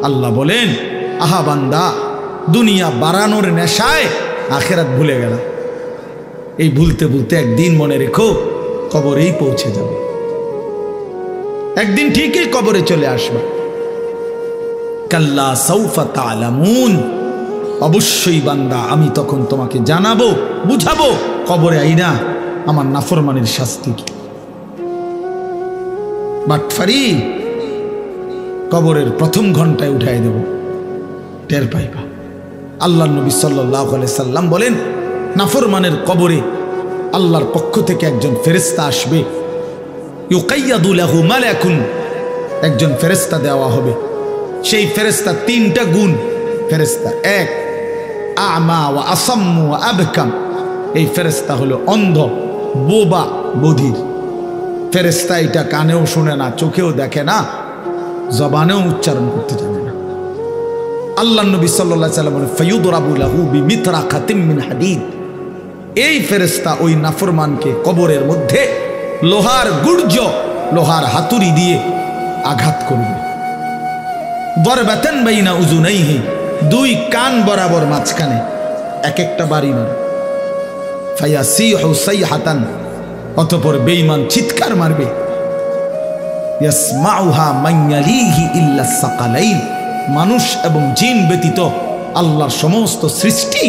আল্লাহ বলেন, আহা বান্দা, দুনিয়া বাড়ানোর নেশায় আখেরাত ভুলে গেল। এই ভুলতে ভুলতে একদিন মনে রেখো কবরেই পৌঁছে যাবে। একদিন ঠিকই কবরে চলে আসবে। কাল্লা সাউফা তা'লামুন, অবশ্যই বান্দা আমি তখন তোমাকে জানাবো, বুঝাবো কবরে আইনা আমার নাফরমানের শাস্তি কি। বাটফারি কবরের প্রথম ঘন্টায় উঠাই দেব, টের পাইবা। আল্লাহ নবী সাল্লাল্লাহু আলাইহি সাল্লাম বলেন, নাফরমানের কবরে আল্লাহর পক্ষ থেকে একজন ফেরেশতা আসবে। ইউকাইয়াদু লাহু মালাকুন, একজন ফেরেশতা দেওয়া হবে। সেই ফেরেশতা তিনটা গুণ ফেরেশতা। এক, আমা ওয়া আসাম্মু ওয়া আবকাম, এই ফেরেশতা হলো অন্ধ, বোবা, বধির ফেরেশতা। এটা কানেও শুনে না, চোখেও দেখে না, জবানেও উচ্চারণ করতে জানে না। আল্লাহ নবী সাল্লাল্লাহু আলাইহি ওয়াসাল্লাম বলেন, ফায়ুদরাবু লাহু বিমিতরাকাতিম মিন হাদিদ, এই ফেরেশতা ওই নাফরমানকে কবরের মধ্যে লোহার গুর্জ, লোহার হাতুড়ি দিয়ে আঘাত করবে। দরবাতান বাইনা উযুনাইহি, দুই কান বরাবর মাঝখানে এক একটা বাড়ি মারে। ফায়াসিহু সাইহাতান, অতঃপর বেঈমান চিৎকার মারবে। ইয়াসমাউহা মান ইয়ালিহি ইল্লা সাকালাইন, মানুষ এবং জিন ব্যতীত আল্লাহর সমস্ত সৃষ্টি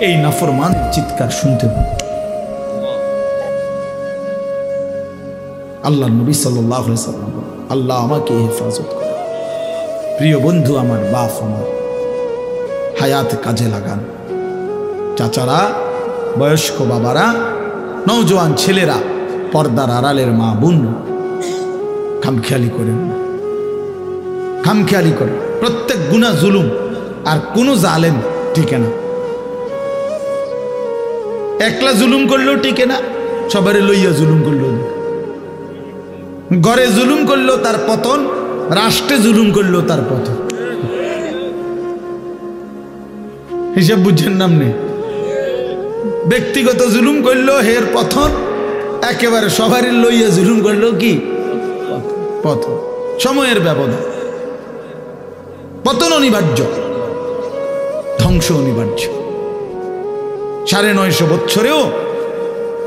এই নাফরমানের চিৎকার শুনতে পাবে। আল্লাহ নবী সাল্লাল্লাহু আলাইহি ওয়াসাল্লাম, আল্লাহ আমাকে হেফাজত করে। প্রিয় বন্ধু আমার, বাপ আমার, হায়াত কাজে লাগান। চাচারা, বয়স্ক বাবারা, নওজোয়ান ছেলেরা, পর্দার আড়ালের মা বোন, খামখেয়ালি করেন না, খামখেয়ালি করেন। প্রত্যেক গুনাহ জুলুম, আর কোন জালেম টিকে না। একলা জুলুম করলেও টিকে না, সবারে লইয়া জুলুম করলেও। ঘরে জুলুম করলেও তার পতন, রাষ্ট্রে জুলুম করলেও তার পতন। হিসাব বুঝছেন নামনে? ব্যক্তিগত জুলুম করলেও হের পতন, একেবারে সবারই লইয়া জুলুম করলেও কি পতন। সময়ের ব্যবধান, পতন অনিবার্য, ধ্বংস অনিবার্য। ৯৫০ বছরেও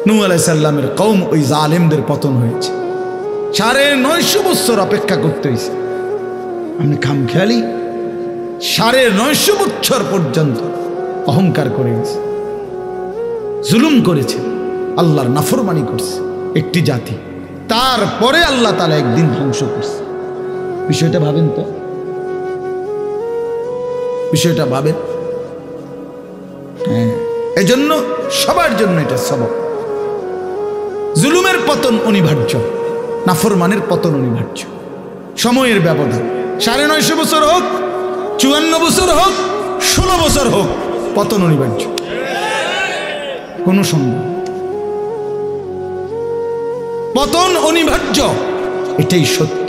নূহ আলাইহিস সালামের কওম ওই জালেমদের পতন হয়েছে। ৯৫০ বছর অপেক্ষা করতে হয়েছে। আপনি খামখেয়ালি ৯৫০ বছর পর্যন্ত অহংকার করে গেছে, জুলুম করেছে, আল্লাহর নাফরমানি করছে একটি জাতি। তারপরে আল্লাহ তাআলা একদিন ধ্বংস করছে। বিষয়টা ভাবেন তো, বিষয়টা ভাবেন। হ্যাঁ, এজন্য সবার জন্য এটা সবক। জুলুমের পতন অনিবার্য, নাফরমানের পতন অনিবার্য। সময়ের ব্যবধান, ৯৫০ বছর হোক, ৫৪ বছর হোক, ১৬ বছর হোক, পতন অনিবার্য, কোনো সন্দেহ। পতন অনিবার্য, এটাই সত্য,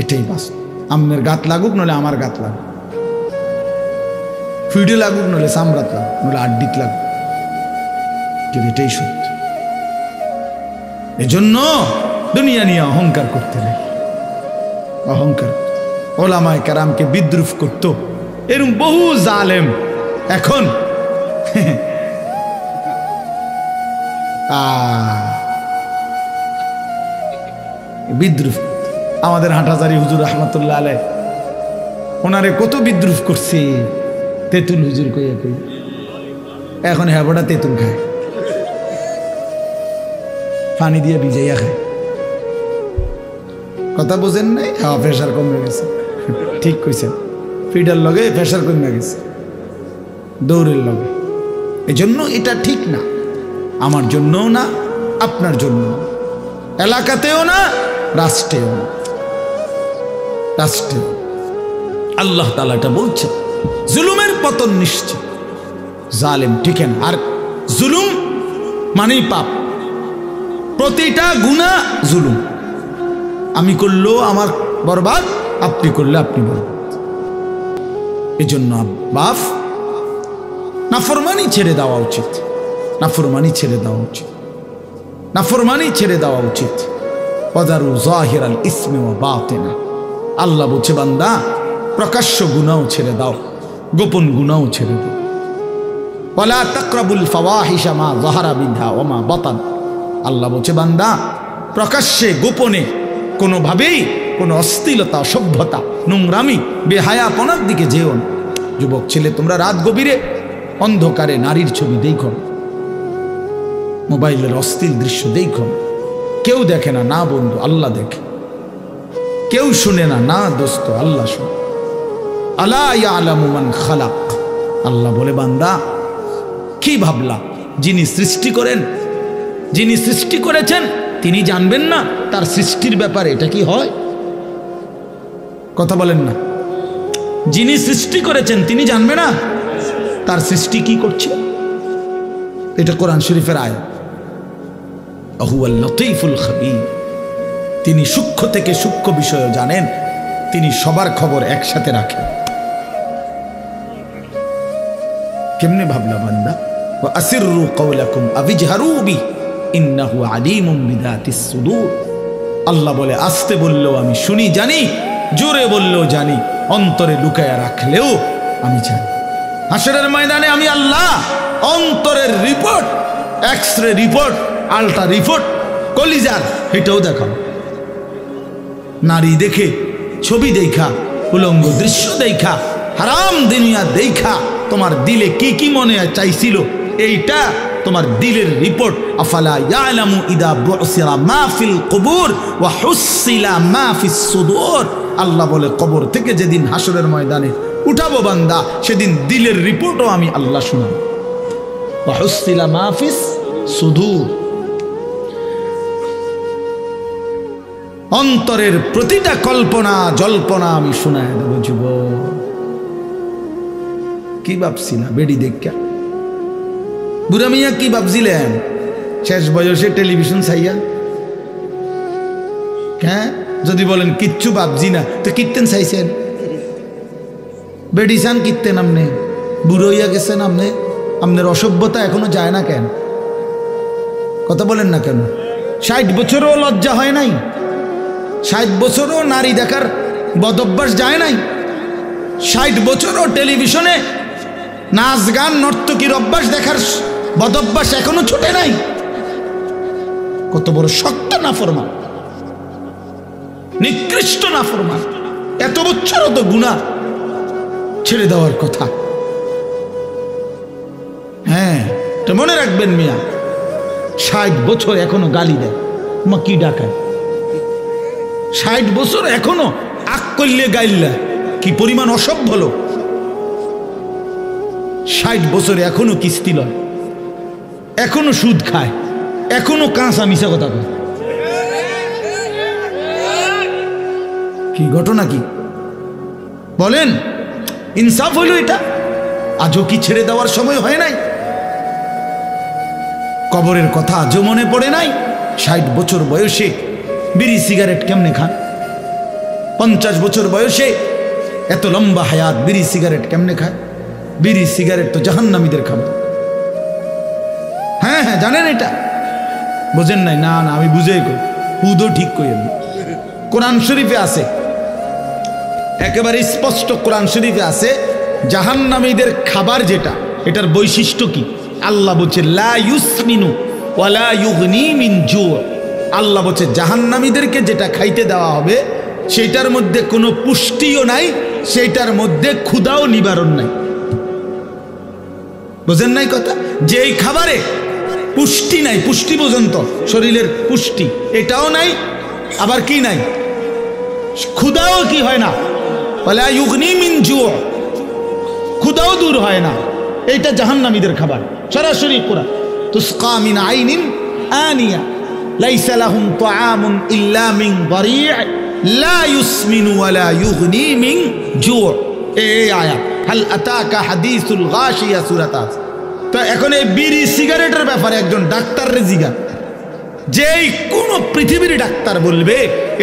এটাই বাস্তব। আপনার গাত লাগুক নলে আমার গাত লাগুক, ফিডে লাগুক নলে চামড়াত লাগুক, নলে আড্ডিত লাগুক, কিন্তু এটাই সত্য। এজন্য দুনিয়া নিয়ে অহংকার করতে নেই। অহংকার, ওলামায়ে কেরামকে বিদ্রুপ করত এরকম বহু জালেম এখন বিদ্রুপ। আমাদের হাঁটাজারি হুজুর রহমতুল্লাহ আলাইহি, ওনারে কত বিদ্রুপ করছে। তেঁতুল হুজুর কইয়া কই, এখন হ্যাবড়া তেঁতুল খায়, পানি দিয়ে ভিজাইয়া খায়। কথা বোঝেন নাই? হ্যাঁ, প্রেশার কমে গেছে। ঠিক কইছেন, ফিডার লগে প্রেশার কমে গেছে দৌড়ের লগে। এজন্য এটা ঠিক না, আমার জন্যও না, আপনার জন্য, এলাকাতেও না, রাষ্ট্রেও না। রাষ্ট্রে আল্লাহ তাআলা এটা বলছেন, জুলুমের পতন নিশ্চিত, জালেম টিকেন। আর জুলুম মানেই পাপ, প্রতিটা গুনাহ জুলুম। আমি করলেও আমার বরবাদ, আপনি করলে আপনি বরবাদ। এজন্য বাপ, নাফরমানি ছেড়ে দেওয়া উচিত, নাফরমানি ছেড়ে দেওয়া উচিত, নাফরমানি ছেড়ে দেওয়া উচিত। ওয়াদারু যাহিরাল ইসমি ওয়া বাতিনা, আল্লাহ বলছে বান্দা প্রকাশ্য গুনাহ ছেড়ে দাও, গোপন গুনাহ ছেড়ে দাও। ওয়ালা তাকরাবুল ফাওয়াহিশা মা যাহারা মিনহা ওয়া মা বাতান। আল্লাহ বলছে বান্দা প্রকাশ্যে গোপনে কোনোভাবেই কোনো অশ্লীলতা, অসভ্যতা, নোংরামি, বেহায়াপনার দিকে যেও না। যুবক ছেলে, তোমরা রাত গভীরে অন্ধকারে নারীর ছবি দেখো, মোবাইলের অশ্লীল দৃশ্য দেখো, কেউ দেখে না, না বন্ধু আল্লাহ দেখে। কেউ শুনে না, না দোস্ত আল্লাহ শুনে। আলা ইয়ালামু মান খালাক। আল্লাহ বলে বান্দা কি ভাবলা, যিনি সৃষ্টি করেন, যিনি সৃষ্টি করেছেন তিনি জানবেন না তার সৃষ্টির ব্যাপারে? এটা কি হয়? কথা বলেন না। যিনি সৃষ্টি করেছেন তিনি জানবে না তার সৃষ্টি কি করছে? এটা কোরআন শরীফের আয়াত। আহুয়াল লতীফুল খবীর। তিনি সূক্ষ্ম থেকে সূক্ষ্ম বিষয় জানেন, তিনি সবার খবর একসাথে রাখেন। কেমনে ভাবলা বান্দা? ওয়া আসিররু কাওলাকুম আবিজহারু বি ইন্নাহু আলিমুম বিযাতিস সুদূর। আল্লাহ বলে আস্তে বললেও আমি শুনি জানি, জোরে বললেও জানি, অন্তরে লুকায়া রাখলেও আমি জানি। হাসরের ময়দানে আমি আল্লাহ অন্তরের report, x ray report, ultra report, কলিজার এটাও দেখাবো। নারী দেখে, ছবি দেখা, উলঙ্গ দৃশ্য দেখা, হারাম দুনিয়া দেখা তোমার দিলে কি কি মনে চাইছিল, এইটা তোমার দিলের রিপোর্ট। আফালা ইয়ালামু ইদা বুসিরা মা ফিল কুবুর ওয়া হুসিলা মা ফিস সুদূর। আল্লাহ বলে কবর থেকে যেদিন হাসরের ময়দানে উঠাবো বান্দা, সেদিন দিলের রিপোর্টও আমি আল্লাহ শোনাবো। ওয়া হুসিলা মা ফিস সুদূর। অন্তরের প্রতিটা কল্পনা জল্পনা আমি শোনায় দেবো। যুবক কি ভাবছিলা বেডি দেখা? বুড়া মিয়া কি ভাবছিলেন শেষ বয়সে টেলিভিশন চাইয়া? হ্যাঁ, যদি বলেন কিচ্ছু ভাবছি না তো কীর্তেন চাইছেন? বেডি চান কীর্তেন? আমনে বুড়ো হইয়া গেছেন, আপনার অসভ্যতা এখনো যায় না কেন? কথা বলেন না কেন? 60 বছরও লজ্জা হয় নাই? 60 বছরও নারী দেখার বদভ্যাস যায় নাই? 60 বছরও টেলিভিশনে নাচ গান নর্তকীর অভ্যাস দেখার বদভ্যাস এখনো ছুটে নাই? কত বড় শক্ত নাফরমান, নিকৃষ্ট নাফরমান। এত বছরও তো গুনাহ ছেড়ে দেওয়ার কথা। হ্যাঁ, তো মনে রাখবেন মিয়া, 60 বছর এখনো গালি দেয়, মা কি ডাকায়? 60 বছর এখনো আক করলে গাইল্লা, কি পরিমাণ অসভ্য লোক। 60 বছরে এখনো কিস্তি লয়, এখনো সুদ খায়, এখনো কাঁচা মিশা কথা কয়। কি ঘটনা কি বলেন? ইনসাফ হইল এটা? আজও কি ছেড়ে দেওয়ার সময় হয় নাই? কবরের কথা আজও মনে পড়ে নাই? 60 বছর বয়সে বিড়ি সিগারেট কেমনে খান? 50 বছর বয়সে এত লম্বা হায়াত বিড়ি সিগারেট কেমনে খায়? বিড়ি সিগারেট তো জাহান্নামীদের খাবার। হ্যাঁ হ্যাঁ, জানেন এটা? বোঝেন নাই? না না, আমি বুঝেই কই, হুদও ঠিক কই। কোরআন শরীফে আছে, একেবারে স্পষ্ট কোরআন শরীফে আছে জাহান্নামীদের খাবার যেটা, এটার বৈশিষ্ট্য কি? আল্লাহ বলছে লা ইউসমিনু ওয়ালা ইউগনি মিন জু। আল্লাহ বলছে জাহান্নামীদেরকে যেটা খাইতে দেওয়া হবে সেটার মধ্যে কোনো পুষ্টিও নাই, সেটার মধ্যে ক্ষুধাও নিবারণ নাই। বোঝেন নাই কথা? যেই খাবারে পুষ্টি নাই, পুষ্টি বোঝেন তো, শরীরের পুষ্টি, এটাও নাই, আবার কি নাই? ক্ষুধাও কি হয় না, ওয়ালা ইউগনি মিন জু, ক্ষুধাও দূর হয় না। এইটা জাহান্নামীদের খাবার, সরাসরি কোরআন। তুসকা মিন আইনিন আনিয়া লাইসা লাহুম তাআমুন ইল্লা মিন দারি' লা ইউসমিনু ওয়ালা ইউগনি মিন জু। এই আয়াত হাল আতাকা হাদিসুল গাশিয়া সূরা তাস। তো এখন এই বিড়ি সিগারেটের ব্যাপারে একজন ডাক্তারের জিজ্ঞাসা, যেই কোন পৃথিবীর ডাক্তার বলবে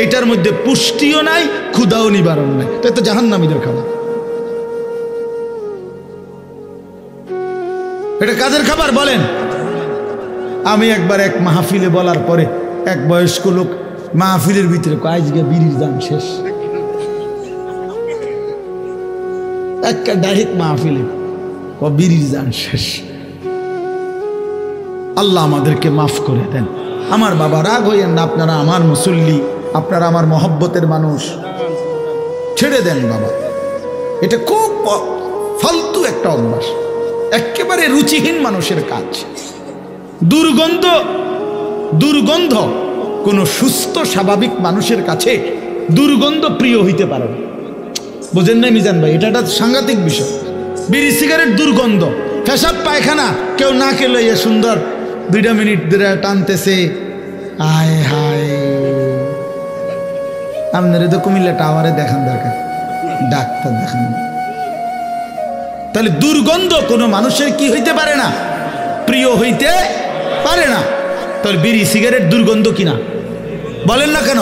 এটার মধ্যে পুষ্টিও নাই, ক্ষুধাও নিবারণ নাই, তো এটা জাহান্নামীদের খাবার। এটা কাদের খাবার বলেন? আমি একবার এক মাহফিলে বলার পরে এক বয়স্ক লোক মাহফিলের ভিতরে আজকে বিড়ির দাম শেষ। একটা ডাইরেক্ট মাহফিলে বিড়ির জান শেষ। আল্লাহ আমাদেরকে মাফ করে দেন। আমার বাবা রাগ হইয়েন না, আপনারা আমার মুসল্লি, আপনারা আমার মহব্বতের মানুষ, ছেড়ে দেন বাবা। এটা খুব ফালতু একটা অভ্যাস, একেবারে রুচিহীন মানুষের কাজ। দুর্গন্ধ দুর্গন্ধ কোনো সুস্থ স্বাভাবিক মানুষের কাছে দুর্গন্ধ প্রিয় হইতে পারে না। বুঝেন না মিজান ভাই? এটা একটা সাংঘাতিক বিষয়। বিড়ি সিগারেট দুর্গন্ধ, পেশাব পায়খানা কেউ না খেলে সুন্দর 2 মিনিট ধরে টানতেছে, আয় হায়। আপনারা তো কুমিল্লা টাওয়ারে দেখান দরকার, ডাক্তার দেখান। তাহলে দুর্গন্ধ কোনো মানুষের কি হইতে পারে না? প্রিয় হইতে পারে না। তাহলে বিড়ি সিগারেট দুর্গন্ধ কিনা বলেন না কেন?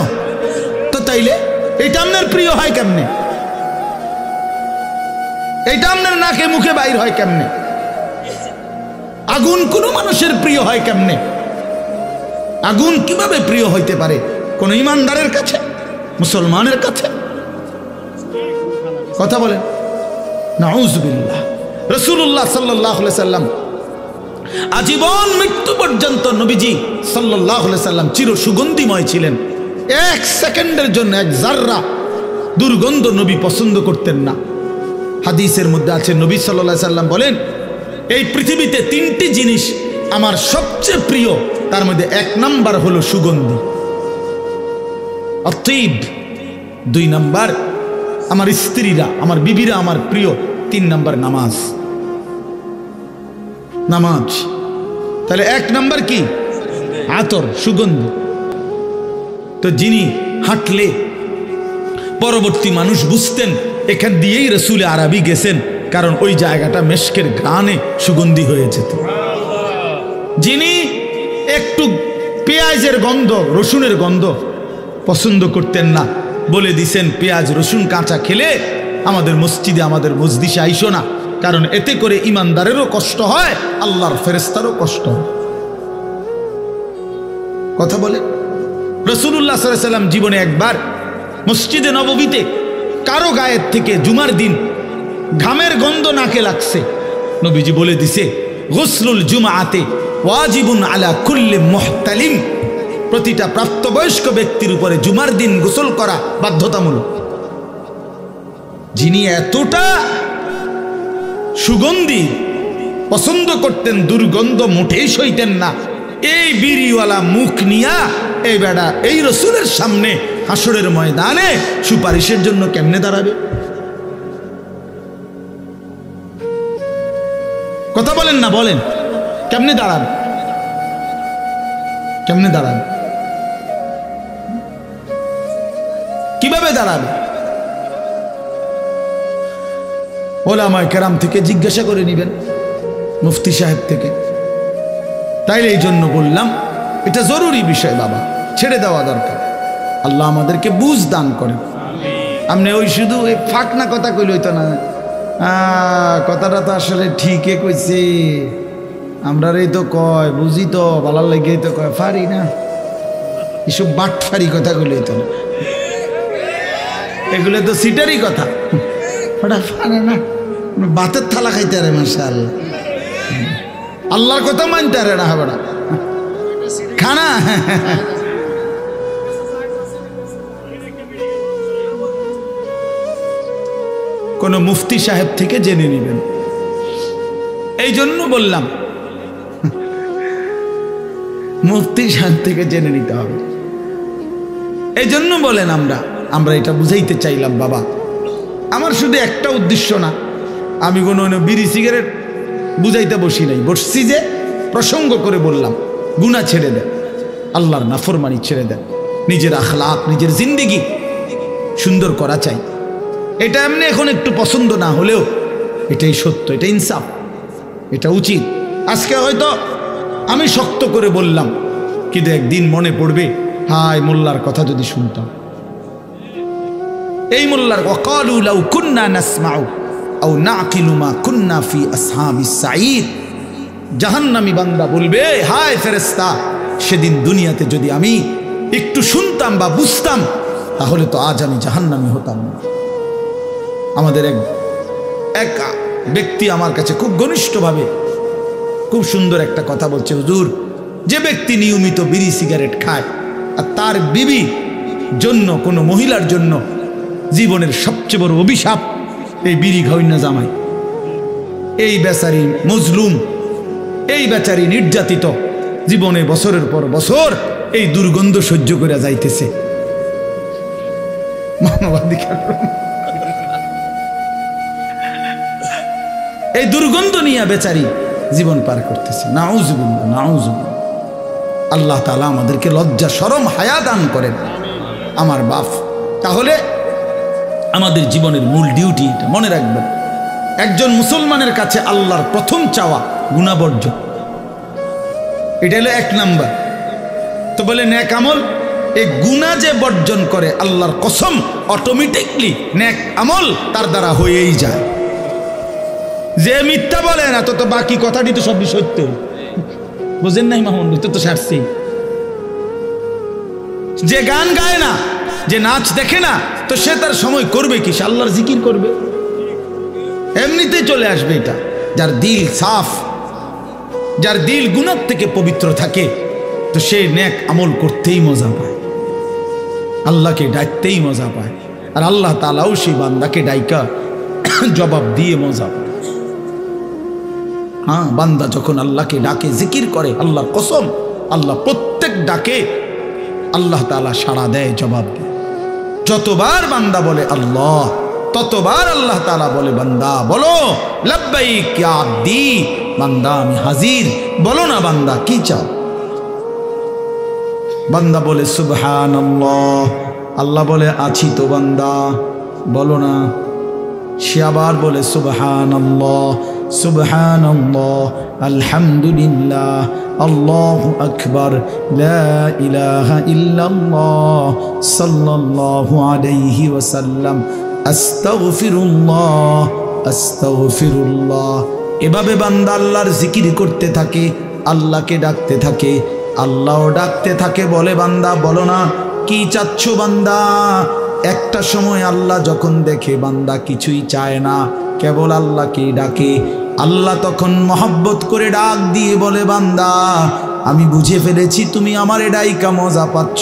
তো তাইলে এটা আপনার প্রিয় হয় কেমনে? এটা আপনার নাকে মুখে বাইর হয় কেমনে? আগুন কোনো মানুষের প্রিয় হয় কেমনে? আগুন কিভাবে প্রিয় হইতে পারে কোন ইমানদারের কাছে, মুসলমানের কাছে? কথা বলেন। নাউযুবিল্লাহ। রাসূলুল্লাহ সাল্লাল্লাহু আলাইহি সাল্লাম আজীবন মৃত্যু পর্যন্ত নবীজি সাল্লাল্লাহু আলাইহি সাল্লাম চির সুগন্ধিময় ছিলেন। 1 সেকেন্ডের জন্য 1 জাররা দুর্গন্ধ নবী পছন্দ করতেন না। হাদিসের মধ্যে আছে নবী সাল্লাল্লাহু আলাইহি সাল্লাম বলেন, এই পৃথিবীতে 3টি জিনিস আমার সবচেয়ে প্রিয়, তার মধ্যে 1 নাম্বার হলো সুগন্ধি, অতীব। 2 নাম্বার আমার স্ত্রীরা, আমার বিবিরা আমার প্রিয়। 3 নাম্বার নামাজ। নামাজ। তাহলে 1 নাম্বার কি? আতর, সুগন্ধি। তো যিনি হাঁটলে পরবর্তী মানুষ বুঝতেন এখান দিয়েই রাসূল আরবি গেছেন, কারণ ওই জায়গাটা মেশকের ঘ্রাণে সুগন্ধি হয়ে যেত। যিনি একটু পেঁয়াজের গন্ধ, রসুনের গন্ধ পছন্দ করতেন না, বলে দিছেন পেঁয়াজ রসুন কাঁচা খেলে আমাদের মসজিদে, আমাদের মজলিসে আইসো না, কারণ এতে করে ইমানদারেরও কষ্ট হয়, আল্লাহর ফেরেশতারও কষ্ট হয়। কথা বলে। রাসূলুল্লাহ সাল্লাল্লাহু আলাইহি ওয়াসাল্লাম জীবনে একবার মসজিদে নববীতে কারো গায়ের থেকে জুমার দিন ঘামের গন্ধ নাকে লাগছে, নবীজি বলে দিছে, গুসলুল জুমআতে ওয়াজিবুন আলা কুল্লি মুহতালিম। প্রতিটা প্রাপ্তবয়স্ক ব্যক্তির উপরে জুমার দিন গোসল করা বাধ্যতামূলক। যিনি এতটা সুগন্ধি পছন্দ করতেন, দুর্গন্ধ মোটেই সইতেন না, এই বিড়িওয়ালা মুখ নিয়া এই বেড়া এই রাসূলের সামনে হাসরের ময়দানে সুপারিশের জন্য কেমনে দাঁড়াবে? কথা বলেন না, বলেন কেমনে দাঁড়াবে? কেমনে দাঁড়াবে? কিভাবে দাঁড়াবে? ওলামায়ে কেরাম থেকে জিজ্ঞাসা করে নিবেন, মুফতি সাহেব থেকে। তাইলে এই জন্য বললাম এটা জরুরি বিষয় বাবা, ছেড়ে দেওয়া দরকার। আল্লাহ আমাদেরকে বুঝ দান করেন। আপনি ওই শুধু এই ফাঁকনা কথা কইলে হইতো না, কথাটা তো আসলে ঠিকই কইছে, আমরা এই তো কয় বুঝি তো ভালো লেগেই তো কয়, ফারি না এসব বাটফারি কথা কইলে হইতো না, এগুলো তো সিটারই কথা। ওটা ফারে না, বাতের থালা খাইতে আরে মাশাআল্লাহ, আল্লাহর কথা মানতে আরে না হাবড়া খানা। কোন মুফতি সাহেব থেকে জেনে নেবেন। এই জন্য বললাম মুফতি সাহেব থেকে জেনে নিতে হবে। এই জন্য বলেন আমরা এটা বুঝাইতে চাইলাম বাবা। আমার শুধু একটা উদ্দেশ্য না, আমি কোনো বিড়ি সিগারেট বুঝাইতে বসি নাই, বসছি যে প্রসঙ্গ করে বললাম গুনাহ ছেড়ে দেন, আল্লাহর নাফরমানি ছেড়ে দেন, নিজের আখলাক, নিজের জিন্দেগি সুন্দর করা চাই। এটা এমনি এখন একটু পছন্দ না হলেও এটাই সত্য, এটা ইনসাফ, এটা উচিত। আজকে হয়তো আমি শক্ত করে বললাম, কিন্তু একদিন মনে পড়বে, হায় মোল্লার কথা যদি শুনতাম। এই মোল্লার ওয়াকালু লাউ কুন্না নাসমাউ আও নাকিলু মা কুন্না ফি আসহাবিস সাঈদ। জাহান্নামী বান্দা বলবে, হায় ফেরেশতা, সেদিন দুনিয়াতে যদি আমি একটু শুনতাম বা বুঝতাম, তাহলে তো আজ আমি জাহান্নামী হতাম না। আমাদের এক এক ব্যক্তি আমার কাছে খুব ঘনিষ্ঠভাবে খুব সুন্দর একটা কথা বলছে, হুজুর, যে ব্যক্তি নিয়মিত বিড়ি সিগারেট খায় আর তার বিবি জন্য, কোনো মহিলার জন্য জীবনের সবচেয়ে বড় অভিশাপ এই বিড়ি খাওয়াইনা জামাই। এই বেচারি মজলুম, এই বেচারি নির্যাতিত, জীবনে বছরের পর বছর এই দুর্গন্ধ সহ্য করে যাইতেছে। মানবাধিকার এই দুর্গন্ধ নিয়ে বেচারি জীবন পার করতেছে। নাউজুবিল্লাহ, নাউজুবিল্লাহ। আল্লাহ তাআলা আমাদেরকে লজ্জা, শরম, হায়া দান করেন আমার বাপ। তাহলে আমাদের জীবনের মূল ডিউটি এটা মনে রাখবেন। একজন মুসলমানের কাছে আল্লাহর প্রথম চাওয়া গুনাহ বর্জন, এটা হলো 1 নাম্বার। তো বলে নেক আমল, এই গুনাহ যে বর্জন করে আল্লাহর কসম অটোমেটিকলি নেক আমল তার দ্বারা হয়েই যায়। যে মিথ্যা বলে না তো বাকি কথাটি তো সবই সত্য, বুঝেন নাই মামুন? তো সারছি। যে গান গায় না, যে নাচ দেখে না, তো সে তার সময় করবে কি? সে আল্লাহর জিকির করবে, এমনিতেই চলে আসবে এটা। যার দিল সাফ, যার দিল গুনাহ থেকে পবিত্র থাকে, তো সে নেক আমল করতেই মজা পায়, আল্লাহকে ডাকতেই মজা পায়। আর আল্লাহ তাআলাও সেই বান্দাকে ডাইকা জবাব দিয়ে মজা পায়। হ্যাঁ, বান্দা যখন আল্লাহকে ডাকে, জিকির করে, আল্লাহর কসম আল্লাহ প্রত্যেক ডাকে আল্লাহ তাআলা সাড়া দেয়, জবাব দেয়। যতবার বান্দা বলে আল্লাহ, ততবার আল্লাহ তাআলা বলে বান্দা বলো লাব্বাইক ইয়া আব্দি, বান্দা আমি হাজির, বলো না বান্দা কি চাও। বান্দা বলে সুবহানাল্লাহ, আল্লাহ বলে আছি তো বান্দা, বলো না। সে আবার বলে সুবহানাল্লাহ, সুবহানাল্লাহ, আলহামদুলিল্লাহ, আল্লাহু আকবার, লা ইলাহা ইল্লাল্লাহ, সাল্লাল্লাহু আলাইহি ওয়াসাল্লাম, আস্তাগফিরুল্লাহ, আস্তাগফিরুল্লাহ। এভাবে বান্দা আল্লাহর জিকির করতে থাকে, আল্লাহকে ডাকতে থাকে, আল্লাহও ডাকতে থাকে। বলে বান্দা বলো না কি চাচ্ছ বান্দা। একটা সময় আল্লাহ যখন দেখে বান্দা কিছুই চায় না, কেবল আল্লাহকেই ডাকে, আল্লাহ তখন মহব্বত করে ডাক দিয়ে বলে বান্দা আমি বুঝে ফেলেছি তুমি আমারে ডাইকা মজা পাচ্ছ,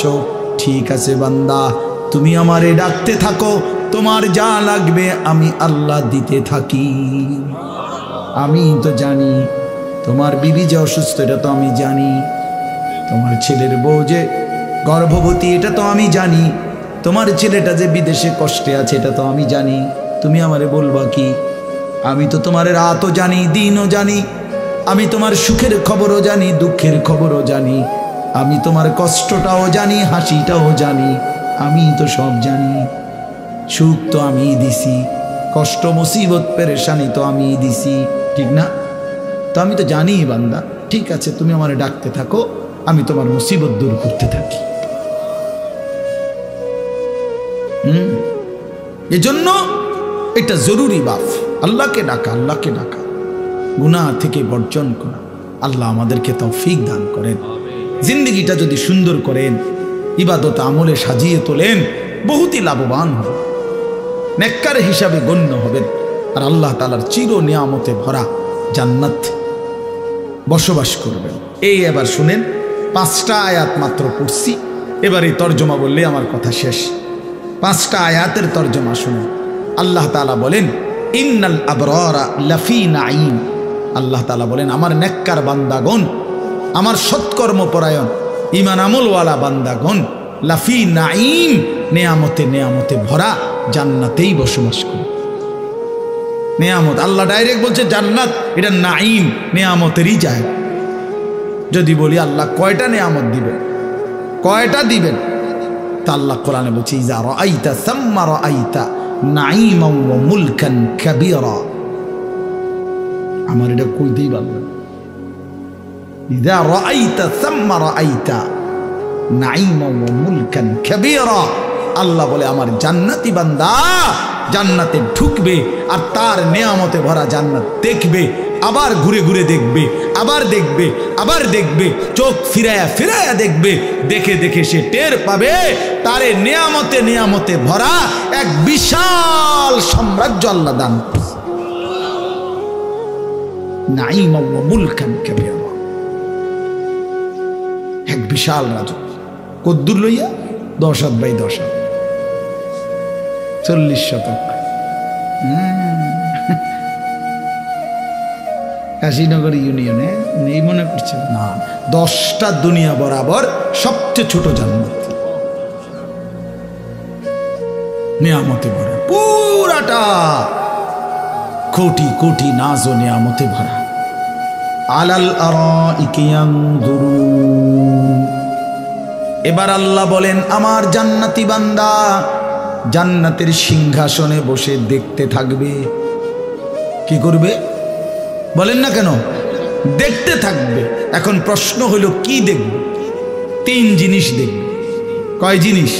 ঠিক আছে বান্দা তুমি আমারে ডাকতে থাকো, তোমার যা লাগবে আমি আল্লাহ দিতে থাকি। আমি তো জানি তোমার বিবি যে অসুস্থ, এটা তো আমি জানি। তোমার ছেলের বউ যে গর্ভবতী, এটা তো আমি জানি। তোমার ছেলেটা যে বিদেশে কষ্টে আছে, এটা তো আমি জানি। তুমি আমারে বলবা কি? আমি তো তোমার রাতও জানি, দিনও জানি। আমি তোমার সুখের খবরও জানি, দুঃখের খবরও জানি। আমি তোমার কষ্টটাও জানি, হাসিটাও জানি। আমি তো সব জানি। সুখ তো আমি দিছি, কষ্ট মুসিবত পেরেশানি তো আমি দিছি, ঠিক না? তো আমি তো জানি বান্দা, ঠিক আছে তুমি আমারে ডাকতে থাকো, আমি তোমার মুসিবত দূর করতে থাকি। এজন্য এটা জরুরি বাপ, আল্লাহকে ডাকা, আল্লাহকে ডাকা, গুনাহ থেকে বর্জন করা। আল্লাহ আমাদেরকে তৌফিক দান করেন। জিন্দগিটা যদি সুন্দর করেন, ইবাদত আমলে সাজিয়ে তোলেন, বহুতই লাভবান হবে, নেককার হিসাবে গণ্য হবেন। আর আল্লাহ তাআলার চির নিয়ামতে ভরা জান্নাত বসবাস করবেন। এই এবার শুনেন, 5টা আয়াত মাত্র পড়ছি, এবার এই তর্জমা বললে আমার কথা শেষ। 5টা আয়াতের তর্জমা শুনেন। আল্লাহ তাআলা বলেন ইন্নাল আবরারা লাফি নাঈম। আল্লাহ তাআলা বলেন আমার নেককার বান্দাগণ, আমার সৎকর্মপরায়ণ ঈমান আমলওয়ালা বান্দাগণ লাফি নাঈম, নেয়ামতে নেয়ামতে ভরা জান্নাতেই বসবাস করে। নেয়ামত আল্লাহ ডাইরেক্ট বলছে জান্নাত, এটা নাঈম, নেয়ামতেরই যায়। যদি বলি আল্লাহ কয়টা নেয়ামত দিবেন, কয়টা দিবেন, তা আল্লাহ কোরআনে বলছে ইজা রাআইতা সাম্মা রাআইতা নাঈমান ওয়া মুলকান কাবীরা। আমার এটা কইতেই ভালো লাগে। ইজা রাআইতা সাম্মা রাআইতা নাঈমান ওয়া মুলকান কাবীরা। আল্লাহ বলে আমার জান্নাতি বান্দা জান্নাতে ঢুকবে আর তার নেয়ামতে ভরা জান্নাত দেখবে, আবার ঘুরে ঘুরে দেখবে, আবার দেখবে, আবার দেখবে, চোখ ফিরায়া ফিরায়া দেখবে। দেখে দেখে সে টের পাবে তারে নেয়ামতে নেয়ামতে ভরা এক বিশাল সাম্রাজ্য আল্লাহ দান করছে। নাঈমান ওয়া মুলকান কাবীরা। এক বিশাল রাজত্ব। কদ্দুর লইয়া 10 হাত বাই 10 হাত, 40 শতক। কাশীনগর ইউনিয়নে নেই মনে করছে না, 10টা দুনিয়া বরাবর সবচেয়ে ছোট জান্নাত, নিয়ামতে ভরা, পুরাটা কোটি কোটি নাজ ও নিয়ামতে ভরা। আলাল আরাইকি ইয়ানজুরুন। এবার আল্লাহ বলেন, আমার জান্নাতি বান্দা জান্নাতের সিংহাসনে বসে দেখতে থাকবে। কি করবে বলেন না কেন? দেখতে থাকবে। এখন প্রশ্ন হলো কি দেখবে? 3 জিনিস দেখবে। কয় জিনিস?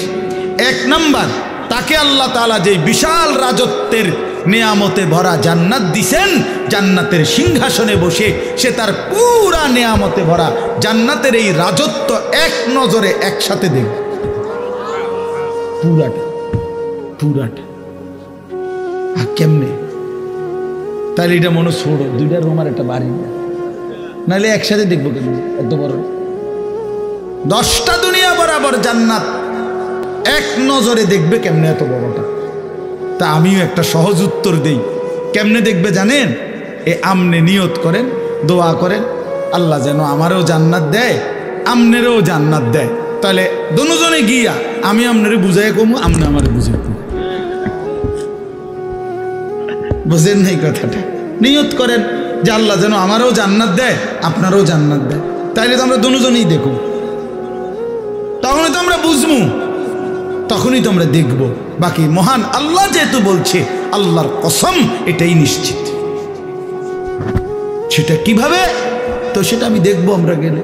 1 নাম্বার, তাকে আল্লাহ তাআলা যে বিশাল রাজত্বের নিয়ামতে ভরা জান্নাত দিছেন, জান্নাতের সিংহাসনে বসে সে তার পুরা নিয়ামতে ভরা জান্নাতের এই রাজত্ব এক নজরে একসাথে দেখবে, পুরাটা পুরাটা। আর কেমনে? তাহলে এটা মনে ছোড়ো, 2টা রুম আর একটা বাড়ি, নাহলে একসাথে দেখবো কেন? এত বড় 10টা দুনিয়া বরাবর জান্নাত এক নজরে দেখবে কেমনে এত বড়টা? তা আমিও একটা সহজ উত্তর দেই। কেমনে দেখবে জানেন? আমনে নিয়ত করেন, দোয়া করেন, আল্লাহ যেন আমারও জান্নাত দেয়, আমনেরও জান্নাত দেয়। তাহলে দুজনে গিয়া আমি আমনেরে বুঝাই কমু, আমনে আমারে বুঝাই কমু। বুঝেন নাই কথাটা? নিয়ত করেন যে আল্লাহ যেন আমারও জান্নাত দেয়, আপনারও জান্নাত দেয়। তাইলে তো আমরা দুজনেই দেখব, তখনই তো আমরা বুঝবো, তখনই তো আমরা দেখব। বাকি মহান আল্লাহ যেহেতু বলছে, আল্লাহর কসম এটাই নিশ্চিত। সেটা কিভাবে? তো সেটা আমি দেখবো আমরা গেলে।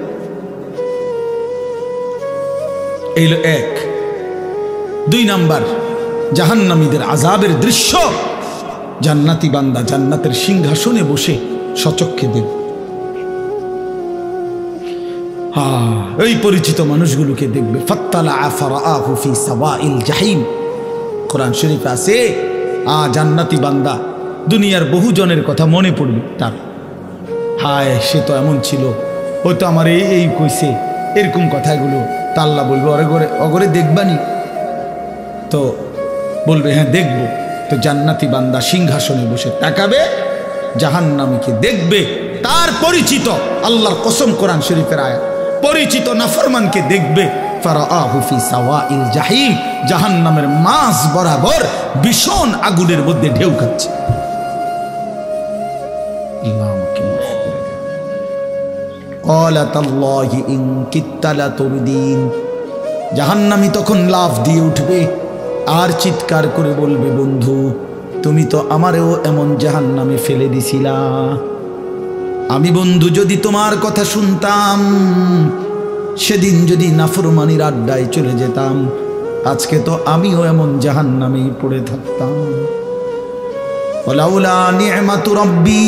এই 1। 2 নাম্বার, জাহান্নামীদের আযাবের দৃশ্য জান্নাতি বান্দা জান্নাতের সিংহাসনে বসে সচক্ষে দেখবে। এই পরিচিত মানুষগুলোকে দেখবে। ফাত্তালা ফারাআহু ফি সাওয়াইল জাহিম। কোরআন শরীফে আছে, জান্নাতি বান্দা দুনিয়ার বহু জনের কথা মনে পড়বে তার। হায়, সে তো এমন ছিল, হয়তো আমার এই কইছে, এরকম কথাগুলো। তা আল্লাহ বলবে, অগরে দেখবানি? তো বলবে হ্যাঁ দেখবো। তো জান্নাতি বান্দা সিংহাসনে বসে তাকাবে, জাহান্নামীকে দেখবে। তার পরিচিত, আল্লাহর কসম, কোরআন শরীফের আয়াত, পরিচিত নাফরমানকে দেখবে। ফারাআহু ফি সাওয়াইল জাহিম, জাহান্নামের মাঝ বরাবর ভীষণ আগুনের মধ্যে ঢেউ খাচ্ছে। ক্বালা তাল্লাহি ইন কিত্তা লাতুরদিন। জাহান্নামী তখন লাফ দিয়ে উঠবে আর চিৎকার করে বলবে, বন্ধু তুমি তো আমারেও এমন জাহান্নামে ফেলে দিছিলা। আমি বন্ধু যদি তোমার কথা শুনতাম, সেদিন যদি নাফরমানির আড্ডায় চলে যেতাম, আজকে তো আমিও এমন জাহান্নামেই পড়ে থাকতাম। ওয়ালাউলা নি'মাতু রাব্বি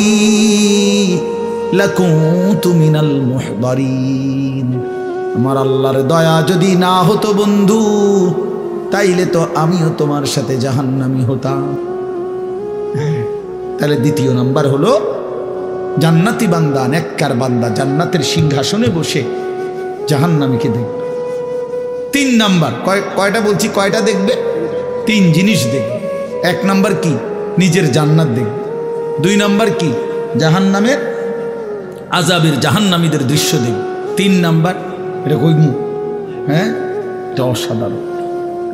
লাকুনতু মিনাল মুহদারিন। আমার আল্লাহর দয়া যদি না হতো বন্ধু, তাইলে তো আমিও তোমার সাথে জাহান্নামী হতাম। তাহলে 2 নাম্বার হলো, জান্নাতি বান্দা, নেককার বান্দা জান্নাতের সিংহাসনে বসে জাহান্নামীকে দেখবে। 3 নাম্বার, কয়টা বলছি, কয়টা দেখবে? 3 জিনিস দেখবে। 1 নাম্বার কি? নিজের জান্নাত দেখবে। 2 নাম্বার কি? জাহান্নামের আযাবের, জাহান্নামীদের দৃশ্য দেখবে। 3 নাম্বার, এটা কইমু, হ্যাঁ এটা অসাধারণ,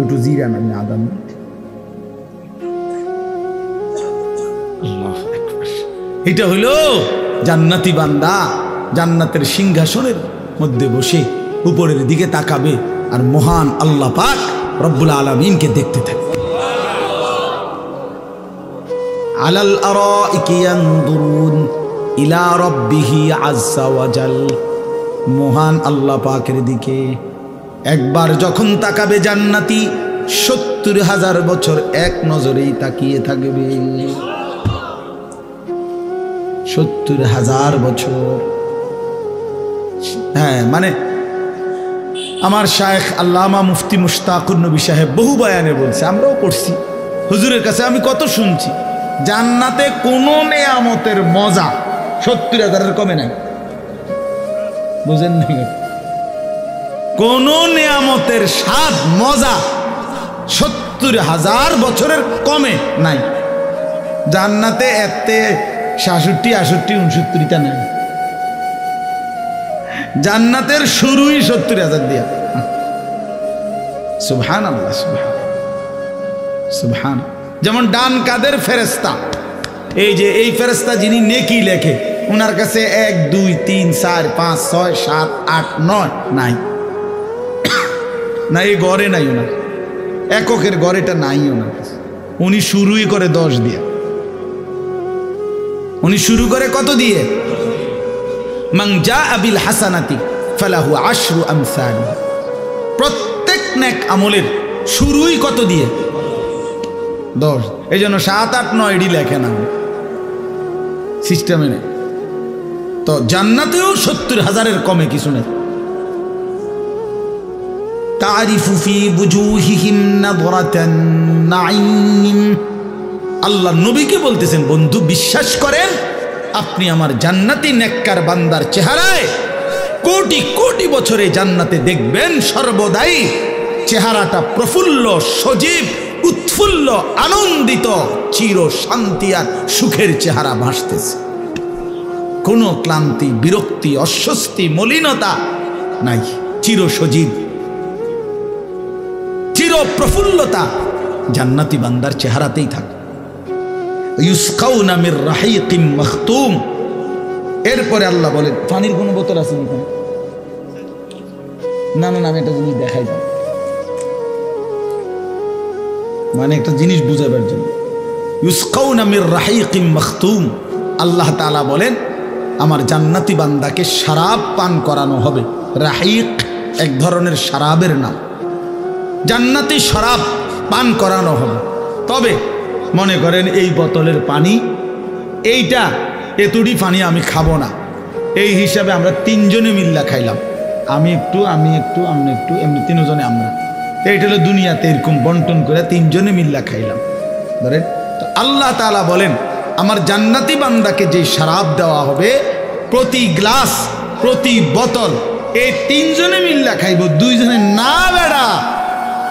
একটু জিরা না আদান। আল্লাহু আকবার। এটা হইল জান্নাতি বান্দা জান্নাতের সিংহাসনের মধ্যে বসে উপরের দিকে তাকাবে আর মহান আল্লাহ পাক রব্বুল আলামিনকে দেখতে থাকবে। আলাল আরাইকি ইয়ানদুরুন ইলা রাব্বিহি আযজা ওয়া জাল। মহান আল্লাহ পাকের দিকে একবার যখন তাকাবে জান্নাতি, 70,000 বছর এক নজরেই তাকিয়ে থাকবে। 70,000 বছর। হ্যাঁ, মানে আমার শায়েখ আল্লামা মুফতি মুশতাকুর নবী সাহেব বহু বয়ানে বলছে, আমরাও পড়ছি, হুজুরের কাছে আমি কত শুনছি, জান্নাতে কোনো নেয়ামতের মজা 70,000-এর কমে নাই। বুঝেন না? কোন নিয়ামতের স্বাদ মজা 70,000 বছরের কমে নাই। জান্নাতে এতে 66, 68, 69টা নাই। জান্নাতের শুরুই 70,000 দিয়া। সুবহানাল্লাহ, সুবহান। যেমন ডান কাদের ফেরেশতা, এই যে এই ফেরেশতা যিনি নেকি লেখে, ওনার কাছে 1, 2, 3, 4, 5, 6, 7, 8, 9 নাই। না, এই গড়ে নাই ওনার, এককের গড়েটা নাই ওনার কাছে। উনি শুরুই করে 10 দিয়ে। উনি শুরু করে কত দিয়ে? মান জাআ বিল হাসানাতি ফালাহু আশরু আমসালিহা। প্রত্যেক নেক আমলের শুরুই কত দিয়ে? 10। এই জন্য 7, 8, 9 লেখে না সিস্টেমে নেই। তো জান্নাতেও 70,000-এর কমে কিছু নেই। তারিফু ফি বুজুহিহিম নাযরাতান নাঈম। আল্লাহ নবীকে বলতেছেন, বন্ধু বিশ্বাস করেন, আপনি আমার জান্নাতি নেককার বান্দার চেহারায় কোটি কোটি বছরে জান্নাতে দেখবেন সর্বদাই চেহারাটা প্রফুল্ল, সজীব, উৎফুল্ল, আনন্দিত, চির শান্তি আর সুখের চেহারা ভাসতেছে। কোনো ক্লান্তি, বিরক্তি, অস্বস্তি, মলিনতা নাই। চির সজীব, চির প্রফুল্লতা জান্নাতি বান্দার চেহারাতেই থাকে। ইউসকাউনা মির রাহিকিম মাখতুম। এরপরে আল্লাহ বলেন, পানির কোনো বোতল আছে এখানে? না না, আমি একটা জিনিস দেখাই দাও, মানে একটা জিনিস বুঝাবার জন্য। ইউসকাউনা মির রাহিকিম মাখতুম। আল্লাহ তাআলা বলেন, আমার জান্নাতি বান্দাকে শরাব পান করানো হবে। রাহিক এক ধরনের শরাবের নাম। জান্নাতি শরাব পান করানো হবে। তবে মনে করেন এই বোতলের পানি, এইটা এতুডি পানি আমি খাবো না, এই হিসাবে আমরা 3 জনে মিল্লা খাইলাম। আমি একটু, আপনি একটু, এমনি 3 জনে আমরা। এইটা হলো দুনিয়াতে এরকম বন্টন করে 3 জনে মিল্লা খাইলাম ধরেন। তো আল্লাহ তাআলা বলেন, আমার জান্নাতি বান্দাকে যে শরাব দেওয়া হবে, প্রতি গ্লাস, প্রতি বোতল এই 3 জনে মিল্লা খাইব, 2 জনে না বেড়া।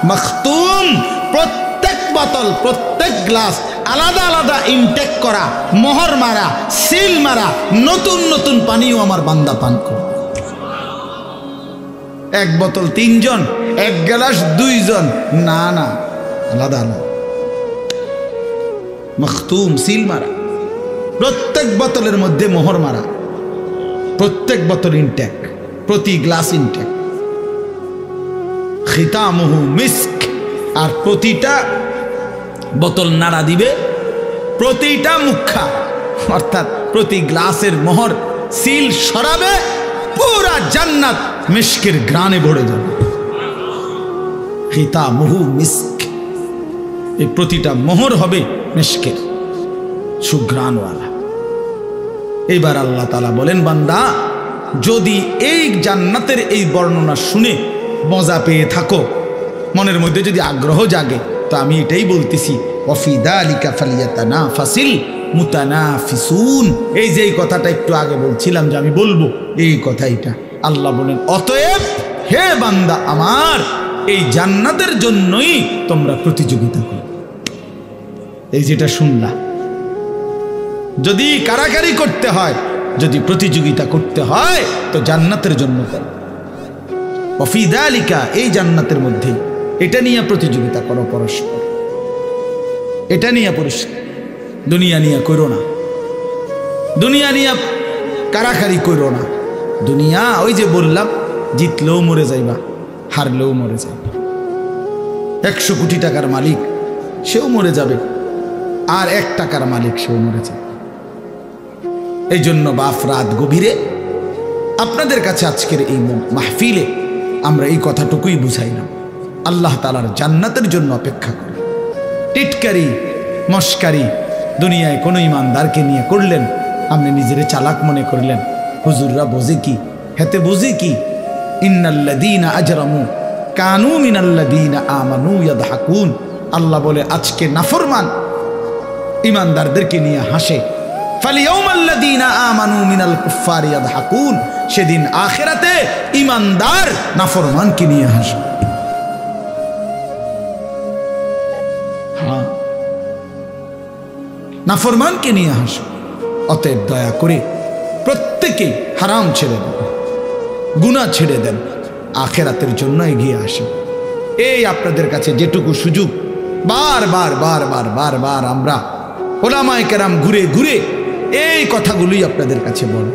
মাখতুম, প্রত্যেক বোতল, প্রত্যেক গ্লাস আলাদা আলাদা ইনটেক করা, মোহর মারা, সিল মারা, নতুন নতুন পানিও আমার বান্দা পান করে। 1 বোতল 3 জন, 1 গ্লাস 2 জন, না না, আলাদা আলাদা। মাখতুম, সিল মারা, প্রত্যেক বোতলের মধ্যে মোহর মারা, প্রত্যেক বোতল ইনটেক, প্রতি গ্লাস ইনটেক। খিতামুহু মিস্ক। আর প্রতিটা বোতল নাড়া দিবে, প্রতিটা মুখা অর্থাৎ প্রতি গ্লাসের মোহর সিল সরাবে, পুরা জান্নাত মিস্কের ঘ্রাণে ভরে যাবে। খিতামুহু মিস্ক। এই প্রতিটা মোহর হবে মিস্কের, সুঘ্রাণওয়ালা। এইবার আল্লাহ তাআলা বলেন, বান্দা যদি এই জান্নাতের এই বর্ণনা শুনে মজা পেয়ে থাকো, মনের মধ্যে যদি আগ্রহ জাগে, তো আমি এটাই বলতেছি, ওয়াফি যালিকা ফালিয়াতানাফাসিল মুতানাফিসুন। এই যে কথাটা একটু আগে বলছিলাম যে আমি বলবো, এই কথাইটা আল্লাহ বলেন, অতএব হে বান্দা আমার, এই জান্নাতের জন্যই তোমরা প্রতিযোগিতা করো। এই যেটা শুনলা, যদি কারাকারি করতে হয়, যদি প্রতিযোগিতা করতে হয়, তো জান্নাতের জন্য করো। ওয়াফি যালিকা, এই জান্নাতের মধ্যে এটা নিয়ে প্রতিযোগিতা করো পরস্পর, এটা নিয়ে পরিষ্কার। দুনিয়া নিয়ে করো না, দুনিয়া নিয়ে কারাকারি করো না। দুনিয়া ওই যে বললাম, জিতলেও মরে যাইবা, হারলেও মরে যাইবা। 100 কোটি টাকার মালিক সেও মরে যাবে, আর 1 টাকার মালিক সেও মরে যাবে। এই জন্য বাপ রাত গভীরে আপনাদের কাছে আজকের এই মাহফিলে আমরা এই কথাটুকুই বুঝাইলাম, আল্লাহ তাআলার জান্নাতের জন্য অপেক্ষা করে। টিটকারি, মস্কারি দুনিয়ায় কোনো ইমানদারকে নিয়ে করলেন, আপনি নিজেরে চালাক মনে করলেন। হুজুররা বোঝে কি, হেতে বুঝি কি? ইন্নাল্লাযীনা আজরামু কানু মিনাল্লাযীনা আমানু ইয়াদহাকুন। আল্লাহ বলে, আজকে নাফরমান ইমানদারদেরকে নিয়ে হাসে। ফালিয়াউমাল্লাযীনা আমানু মিনাল কুফফারি ইয়াদহাকুন, সেদিন আখিরাতে ঈমানদার নাফরমানকে নিয়ে হাসবে। হ্যাঁ, নাফরমানকে নিয়ে হাসবে। অতএব দয়া করে প্রত্যেকেই হারাম ছেড়ে দেন, গুনাহ ছেড়ে দেন, আখিরাতের জন্য এগিয়ে আসেন। এই আপনাদের কাছে যেটুকু সুযোগ, বারবার বারবার বারবার আমরা ওলামায়ে কেরাম ঘুরে ঘুরে এই কথাগুলোই আপনাদের কাছে বলে,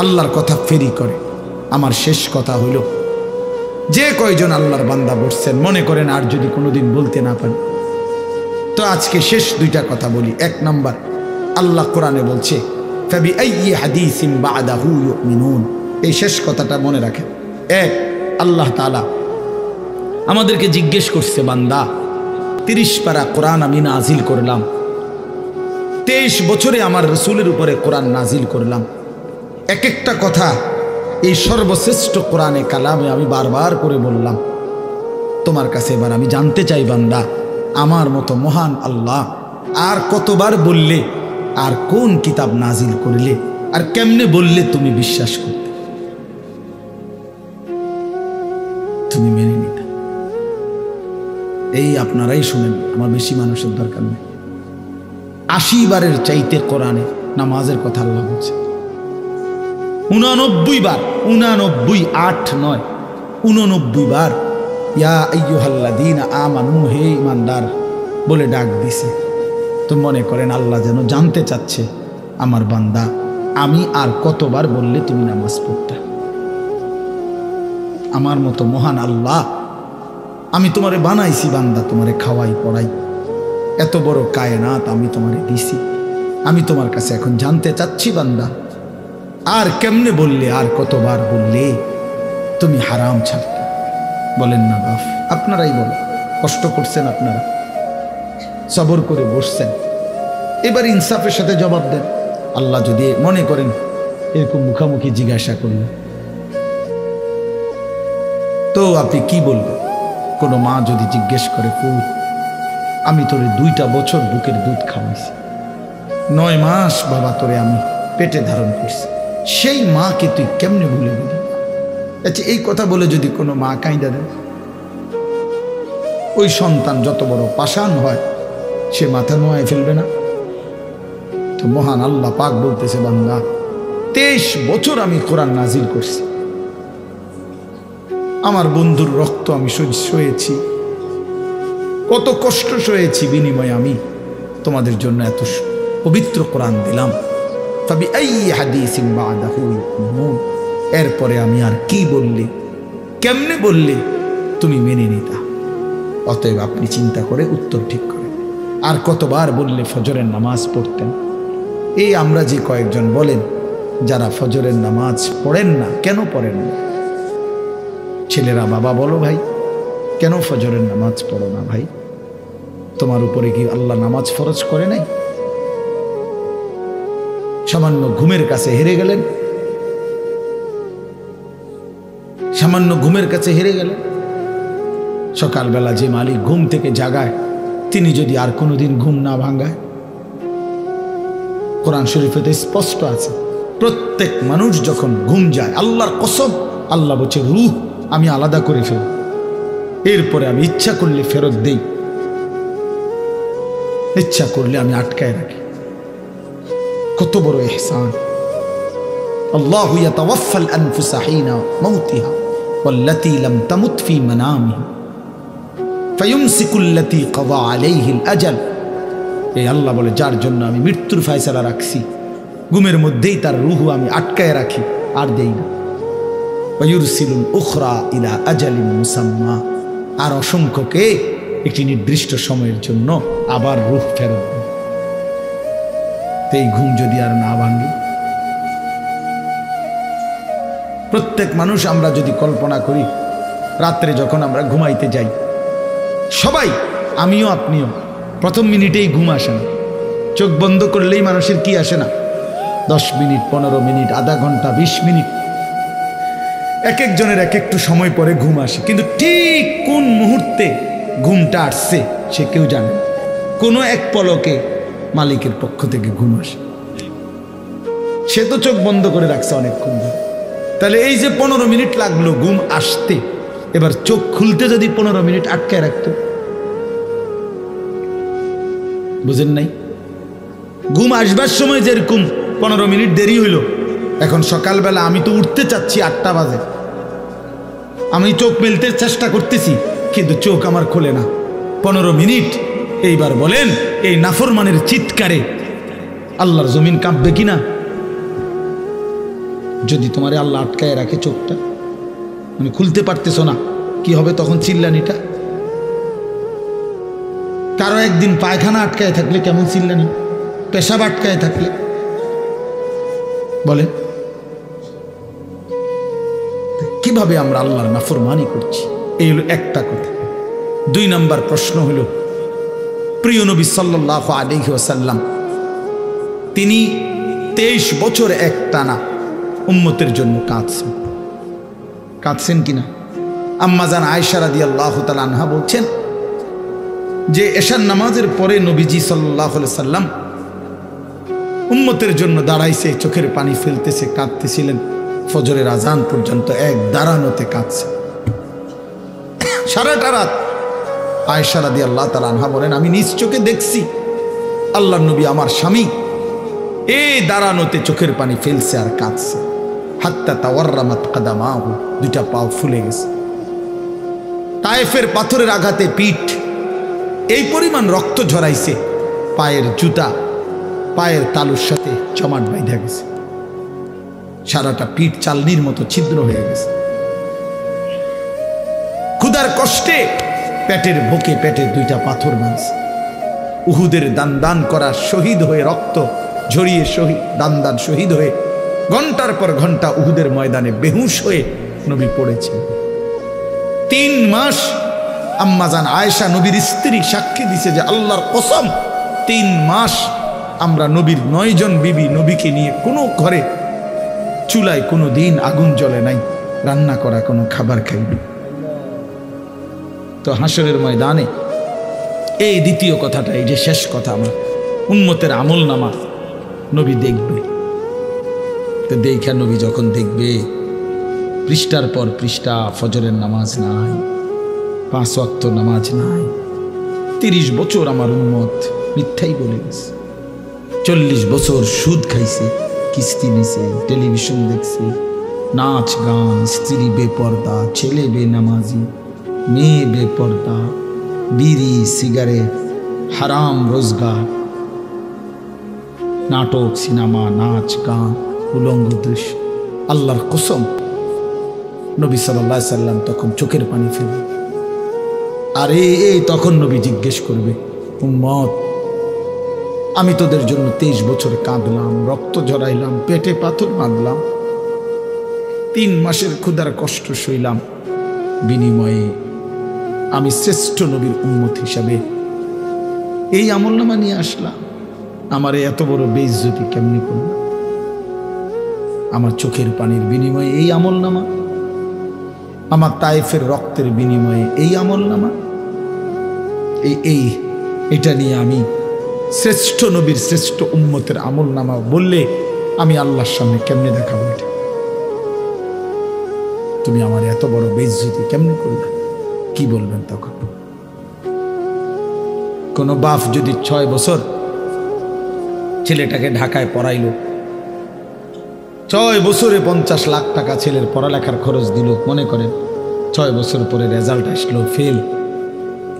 আল্লাহর কথা ফেরি করে। আমার শেষ কথা হইল, যে কয়জন আল্লাহর বান্দা বসছেন, মনে করেন আর যদি কোনোদিন বলতে না পারেন, তো আজকে শেষ দুইটা কথা বলি। এক নাম্বার, আল্লাহ কোরআনে বলছে ফাবিআইয়ি হাদিসিন বা'দাহু ইউমিনুন। এই শেষ কথাটা মনে রাখেন। এক, আল্লাহ তাআলা আমাদেরকে জিজ্ঞেস করছে, বান্দা 30 পারা কোরআন আমি নাজিল করলাম, 23 বছরে আমার রাসূলের উপরে কোরআন নাজিল করলাম, এক একটা কথা এই সর্বশ্রেষ্ঠ কোরআনে কালামে আমি বারবার করে বললাম। তোমার কাছে এবার আমি জানতে চাই বান্দা, আমার মতো মহান আল্লাহ আর কতবার বললে, আর কোন কিতাব নাজিল করলে, আর কেমনে বললে তুমি বিশ্বাস করতে, তুমি মেনে নিতে? এই আপনারাই শুনেন, আমার বেশি মানুষের দরকার নেই। 80 বারের চাইতে কোরআনে নামাজের কথা আল্লাহ বলছে 89 বার, 89, 8 নয়, 89 বার ইয়া আইয়ুহাল্লাযীনা আমানু, হে ঈমানদার বলে ডাক দিছে। তো মনে করেন আল্লাহ যেন জানতে চাচ্ছে, আমার বান্দা আমি আর কতবার বললে তুমি নামাজ পড়তে? আমার মতো মহান আল্লাহ, আমি তোমারে বানাইছি বান্দা, তোমারে খাওয়াই পড়াই, এত বড় কায়নাত আমি তোমারে দিছি, আমি তোমার কাছে এখন জানতে চাচ্ছি বান্দা, আর কেমনে বললে, আর কতবার বললে তুমি হারাম ছাড়তে? বলেন না বাপ, আপনারাই বলেন। কষ্ট করছেন আপনারা, সবর করে বসছেন, এবার ইনসাফের সাথে জবাব দেন। আল্লাহ যদি মনে করেন এরকম মুখামুখি জিজ্ঞাসা করলেন, তো আপনি কি বলবেন? কোনো মা যদি জিজ্ঞেস করে, পুত আমি তোরে 2টা বছর বুকের দুধ খাওয়াইছি, 9 মাস বাবা তোরে আমি পেটে ধারণ করছি, সেই মাকে তুই কেমনে ভুলে গেলি? আচ্ছা, এই কথা বলে যদি কোনো মা কাঁইদা দেয়, ওই সন্তান যত বড় পাষাণ হয়, সে মাথা নোয়ায় ফেলবে না? তো মহান আল্লাহ পাক বলতেছে, বান্দা 23 বছর আমি কোরআন নাজিল করছি, আমার বন্ধুর রক্ত আমি সয়েছি, কত কষ্ট সয়েছি, বিনিময়ে আমি তোমাদের জন্য এত পবিত্র কোরআন দিলাম। ফাবিআইয়ি হাদিসিন বা'দাহু ইউমিনুন, এরপরে আমি আর কি বললে, কেমনে বললে তুমি মেনে নিতা? অতএব আপনি চিন্তা করে উত্তর ঠিক করেন। আর কতবার বললে ফজরের নামাজ পড়তেন? এই আমরা যে কয়েকজন বলেন যারা ফজরের নামাজ পড়েন না, কেন পড়েন না? ছেলেরা, বাবা বলো ভাই, কেন ফজরের নামাজ পড়ো না ভাই? তোমার উপরে কি আল্লাহ নামাজ ফরজ করে নাই? সামান্য ঘুমের কাছে হেরে গেলেন, সামান্য ঘুমের কাছে হেরে গেলেন। সকালবেলা যে মালিক ঘুম থেকে জাগায়, তিনি যদি আর কোনোদিন ঘুম না ভাঙায়? কোরআন শরীফেতে স্পষ্ট আছে, প্রত্যেক মানুষ যখন ঘুম যায়, আল্লাহর কসম, আল্লাহ বলছে রূহ আমি আলাদা করে ফেলি, এরপরে আমি ইচ্ছা করলে ফেরত দেই, ইচ্ছা করলে আমি আটকায় রাখি। কত বড় ইহসান! আল্লাহু ইয়াতাওয়াফাল আনফুসা হিনা মাউতিহা ওয়াল্লাতী লাম তামুত ফি মানামিহা ফায়ুমসিকুল্লাতী কাযা আলাইহিল আজাল। এই আল্লাহ বলে, যার জন্য আমি মৃত্যুর ফয়সালা রাখছি, ঘুমের মধ্যেই তার রূহ আমি আটকায় রাখি, আর দেই না। ওয়ায়ুরসিলুল উখরা ইলা আজালিন মুসাম্মা, আর অসংখ্যকে একটি নির্দিষ্ট সময়ের জন্য আবার রূহ ফেরত দেয়। এই ঘুম যদি আর না ভাঙে, প্রত্যেক মানুষ আমরা যদি কল্পনা করি, রাত্রে যখন আমরা ঘুমাইতে যাই, সবাই, আমিও আপনিও, প্রথম মিনিটেই ঘুম আসে না। চোখ বন্ধ করলেই মানুষের কি আসে না? 10 মিনিট, 15 মিনিট, আধা ঘন্টা, 20 মিনিট, এক একজনের এক একটু সময় পরে ঘুম আসে, কিন্তু ঠিক কোন মুহূর্তে ঘুমটা আসছে সে কেউ জানে। কোনো এক পলকে মালিকের পক্ষ থেকে ঘুম আসে। সে তো চোখ বন্ধ করে রাখছে অনেকক্ষণ ধরে। তাহলে এই যে 15 মিনিট লাগলো ঘুম আসতে, এবার চোখ খুলতে যদি 15 মিনিট আটকায় রাখতো, বুঝেন নাই? ঘুম আসবার সময় যেরকম 15 মিনিট দেরি হইল, এখন সকালবেলা আমি তো উঠতে চাচ্ছি 8টা বাজে, আমি চোখ মেলতে চেষ্টা করতেছি কিন্তু চোখ আমার খোলে না 15 মিনিট। এইবার বলেন এই নাফরমানের চিৎকারে আল্লাহর জমিন কাঁপবে কিনা? যদি তোমারে আল্লাহ আটকায় রাখে, চোখটা মানে খুলতে পারতেছ না, কি হবে তখন চিল্লানিটা? কারো একদিন পায়খানা আটকায় থাকলে কেমন চিল্লানি, পেশাব আটকায় থাকলে বলে কিভাবে আমরা আল্লাহর নাফরমানি করছি? এই হলো একটা কথা। 2 নম্বর প্রশ্ন হলো, প্রিয় নবী সাল্লাল্লাহু আলাইহি ওয়াসাল্লাম তিনি 23 বছর একটানা উম্মতের জন্য কাঁদছেন কিনা? আম্মা জান আয়েশা রাদিয়াল্লাহু তাআলা আনহা বলছেন যে এশার নামাজের পরে নবীজি সাল্লাল্লাহু আলাইহি সাল্লাম উম্মতের জন্য দাঁড়াইছে, চোখের পানি ফেলতেছে, কাঁদতেছিলেন, ফজরের আজান পর্যন্ত এক দাঁড়ানোতে কাঁদছে সারাটা রাত। আয়েশা রাদিয়াল্লাহু তাআলা আনহা বলেন, আমি নিজ চোখে দেখছি আল্লাহর নবী আমার স্বামী এই দাঁড়ানোতে চোখের পানি ফেলছে আর কাঁদছে। হাত্তা তাওয়াররামাত কাদামাহু, 2টা পাও ফুলে গেছে। তায়েফের পাথরের আঘাতে পিঠ এই পরিমাণ রক্ত ঝরাইছে, পায়ের জুতা পায়ের তালুর সাথে জমাট বাইধা গেছে, সারাটা পিঠ চালনির মতো ছিদ্র হয়ে গেছে। ক্ষুধার কষ্টে পেটের বুকে পেটে 2টা পাথর বাঁধছে। উহুদের দান করা শহীদ হয়ে, রক্ত ঝরিয়ে দান শহীদ হয়ে ঘন্টার পর ঘন্টা উহুদের ময়দানে বেহুশ হয়ে নবী পড়েছে। 3 মাস আম্মাজান আয়েশা নবীর স্ত্রী সাক্ষী দিছে যে আল্লাহর কসম 3 মাস আমরা নবীর 9 জন বিবি নবীকে নিয়ে কোনো ঘরে চুলায় কোনো দিন আগুন জ্বলে নাই, রান্না করা কোনো খাবার খাইনি। তো হাসরের ময়দানে এই দ্বিতীয় কথাটা, এই যে শেষ কথা, আমার উম্মতের আমল নামা নবী দেখবে। তো দেখা নবী যখন দেখবে পৃষ্ঠার পর পৃষ্ঠা ফজরের নামাজ নাই, 5 ওয়াক্ত নামাজ নাই, 30 বছর আমার উম্মত মিথ্যাই বলে গেছে, 40 বছর সুদ খাইছে, কিস্তি নিছে, টেলিভিশন দেখছে, নাচ গান, স্ত্রী বেপর্দা, ছেলে বেনামাজি, মেয়ে বেপর্দা, বিড়ি সিগারেট, হারাম রোজগার, নাটক সিনেমা, নাচ গান, উলঙ্গ দৃশ্য। আল্লাহর কসম নবী সাল্লাল্লাহু আলাইহি সাল্লাম তখন চোখের পানি ফেলবে। আর এই তখন নবী জিজ্ঞেস করবে, উম্মত আমি তোদের জন্য 23 বছর কাঁদলাম, রক্ত ঝরাইলাম, পেটে পাথর বাঁধলাম, 3 মাসের ক্ষুধার কষ্ট সইলাম, বিনিময়ে আমি শ্রেষ্ঠ নবীর উম্মত হিসাবে এই আমলনামা নিয়ে আসলাম, আমার এত বড় বেইজ্জতি কেমনি করল? আমার চোখের পানির বিনিময়ে এই আমলনামা, আমার তায়েফের রক্তের বিনিময়ে এই আমলনামা, এটা নিয়ে আমি শ্রেষ্ঠ নবীর শ্রেষ্ঠ উম্মতের আমলনামা বললে আমি আল্লাহর সামনে কেমনে দেখাবো? এটা তুমি আমার এত বড় বেইজ্জতি কেমনে করলে? কি বলবেন তখন? কোন বাপ যদি 6 বছর ছেলেটাকে ঢাকায় পড়াইল, 6 বছরে 50 লাখ টাকা ছেলের পড়ালেখার খরচ দিল, মনে করেন 6 বছর পরে রেজাল্ট আসলো ফেল,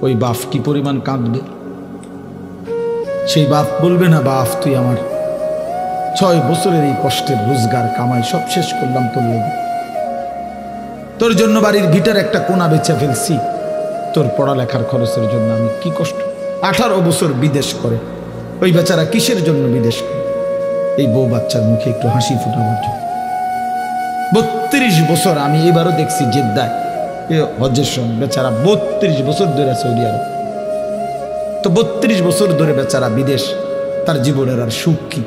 ওই বাপ কি পরিমাণ কাঁদবে? সেই বাপ বলবে না, বাপ তুই আমার 6 বছরের এই কষ্টের রোজগার কামাই সব শেষ করলাম তোর লেগে, তোর জন্য বাড়ির ভিটার একটা কোণা বেচে ফেলছি, তোর পড়ালেখার খরচের জন্য আমি কি কষ্ট। 18 বছর বিদেশ করে, ওই বেচারা কিসের জন্য বিদেশ করে? এই বউ বাচ্চার মুখে একটু হাসি ফুটাবার জন্য। 32 বছর আমি এবারও দেখছি জেদ্দায় হজ্জের সময় বেচারা 32 বছর ধরে সৌদি আরব, তো 32 বছর ধরে বেচারা বিদেশ, তার জীবনের আর সুখ কি?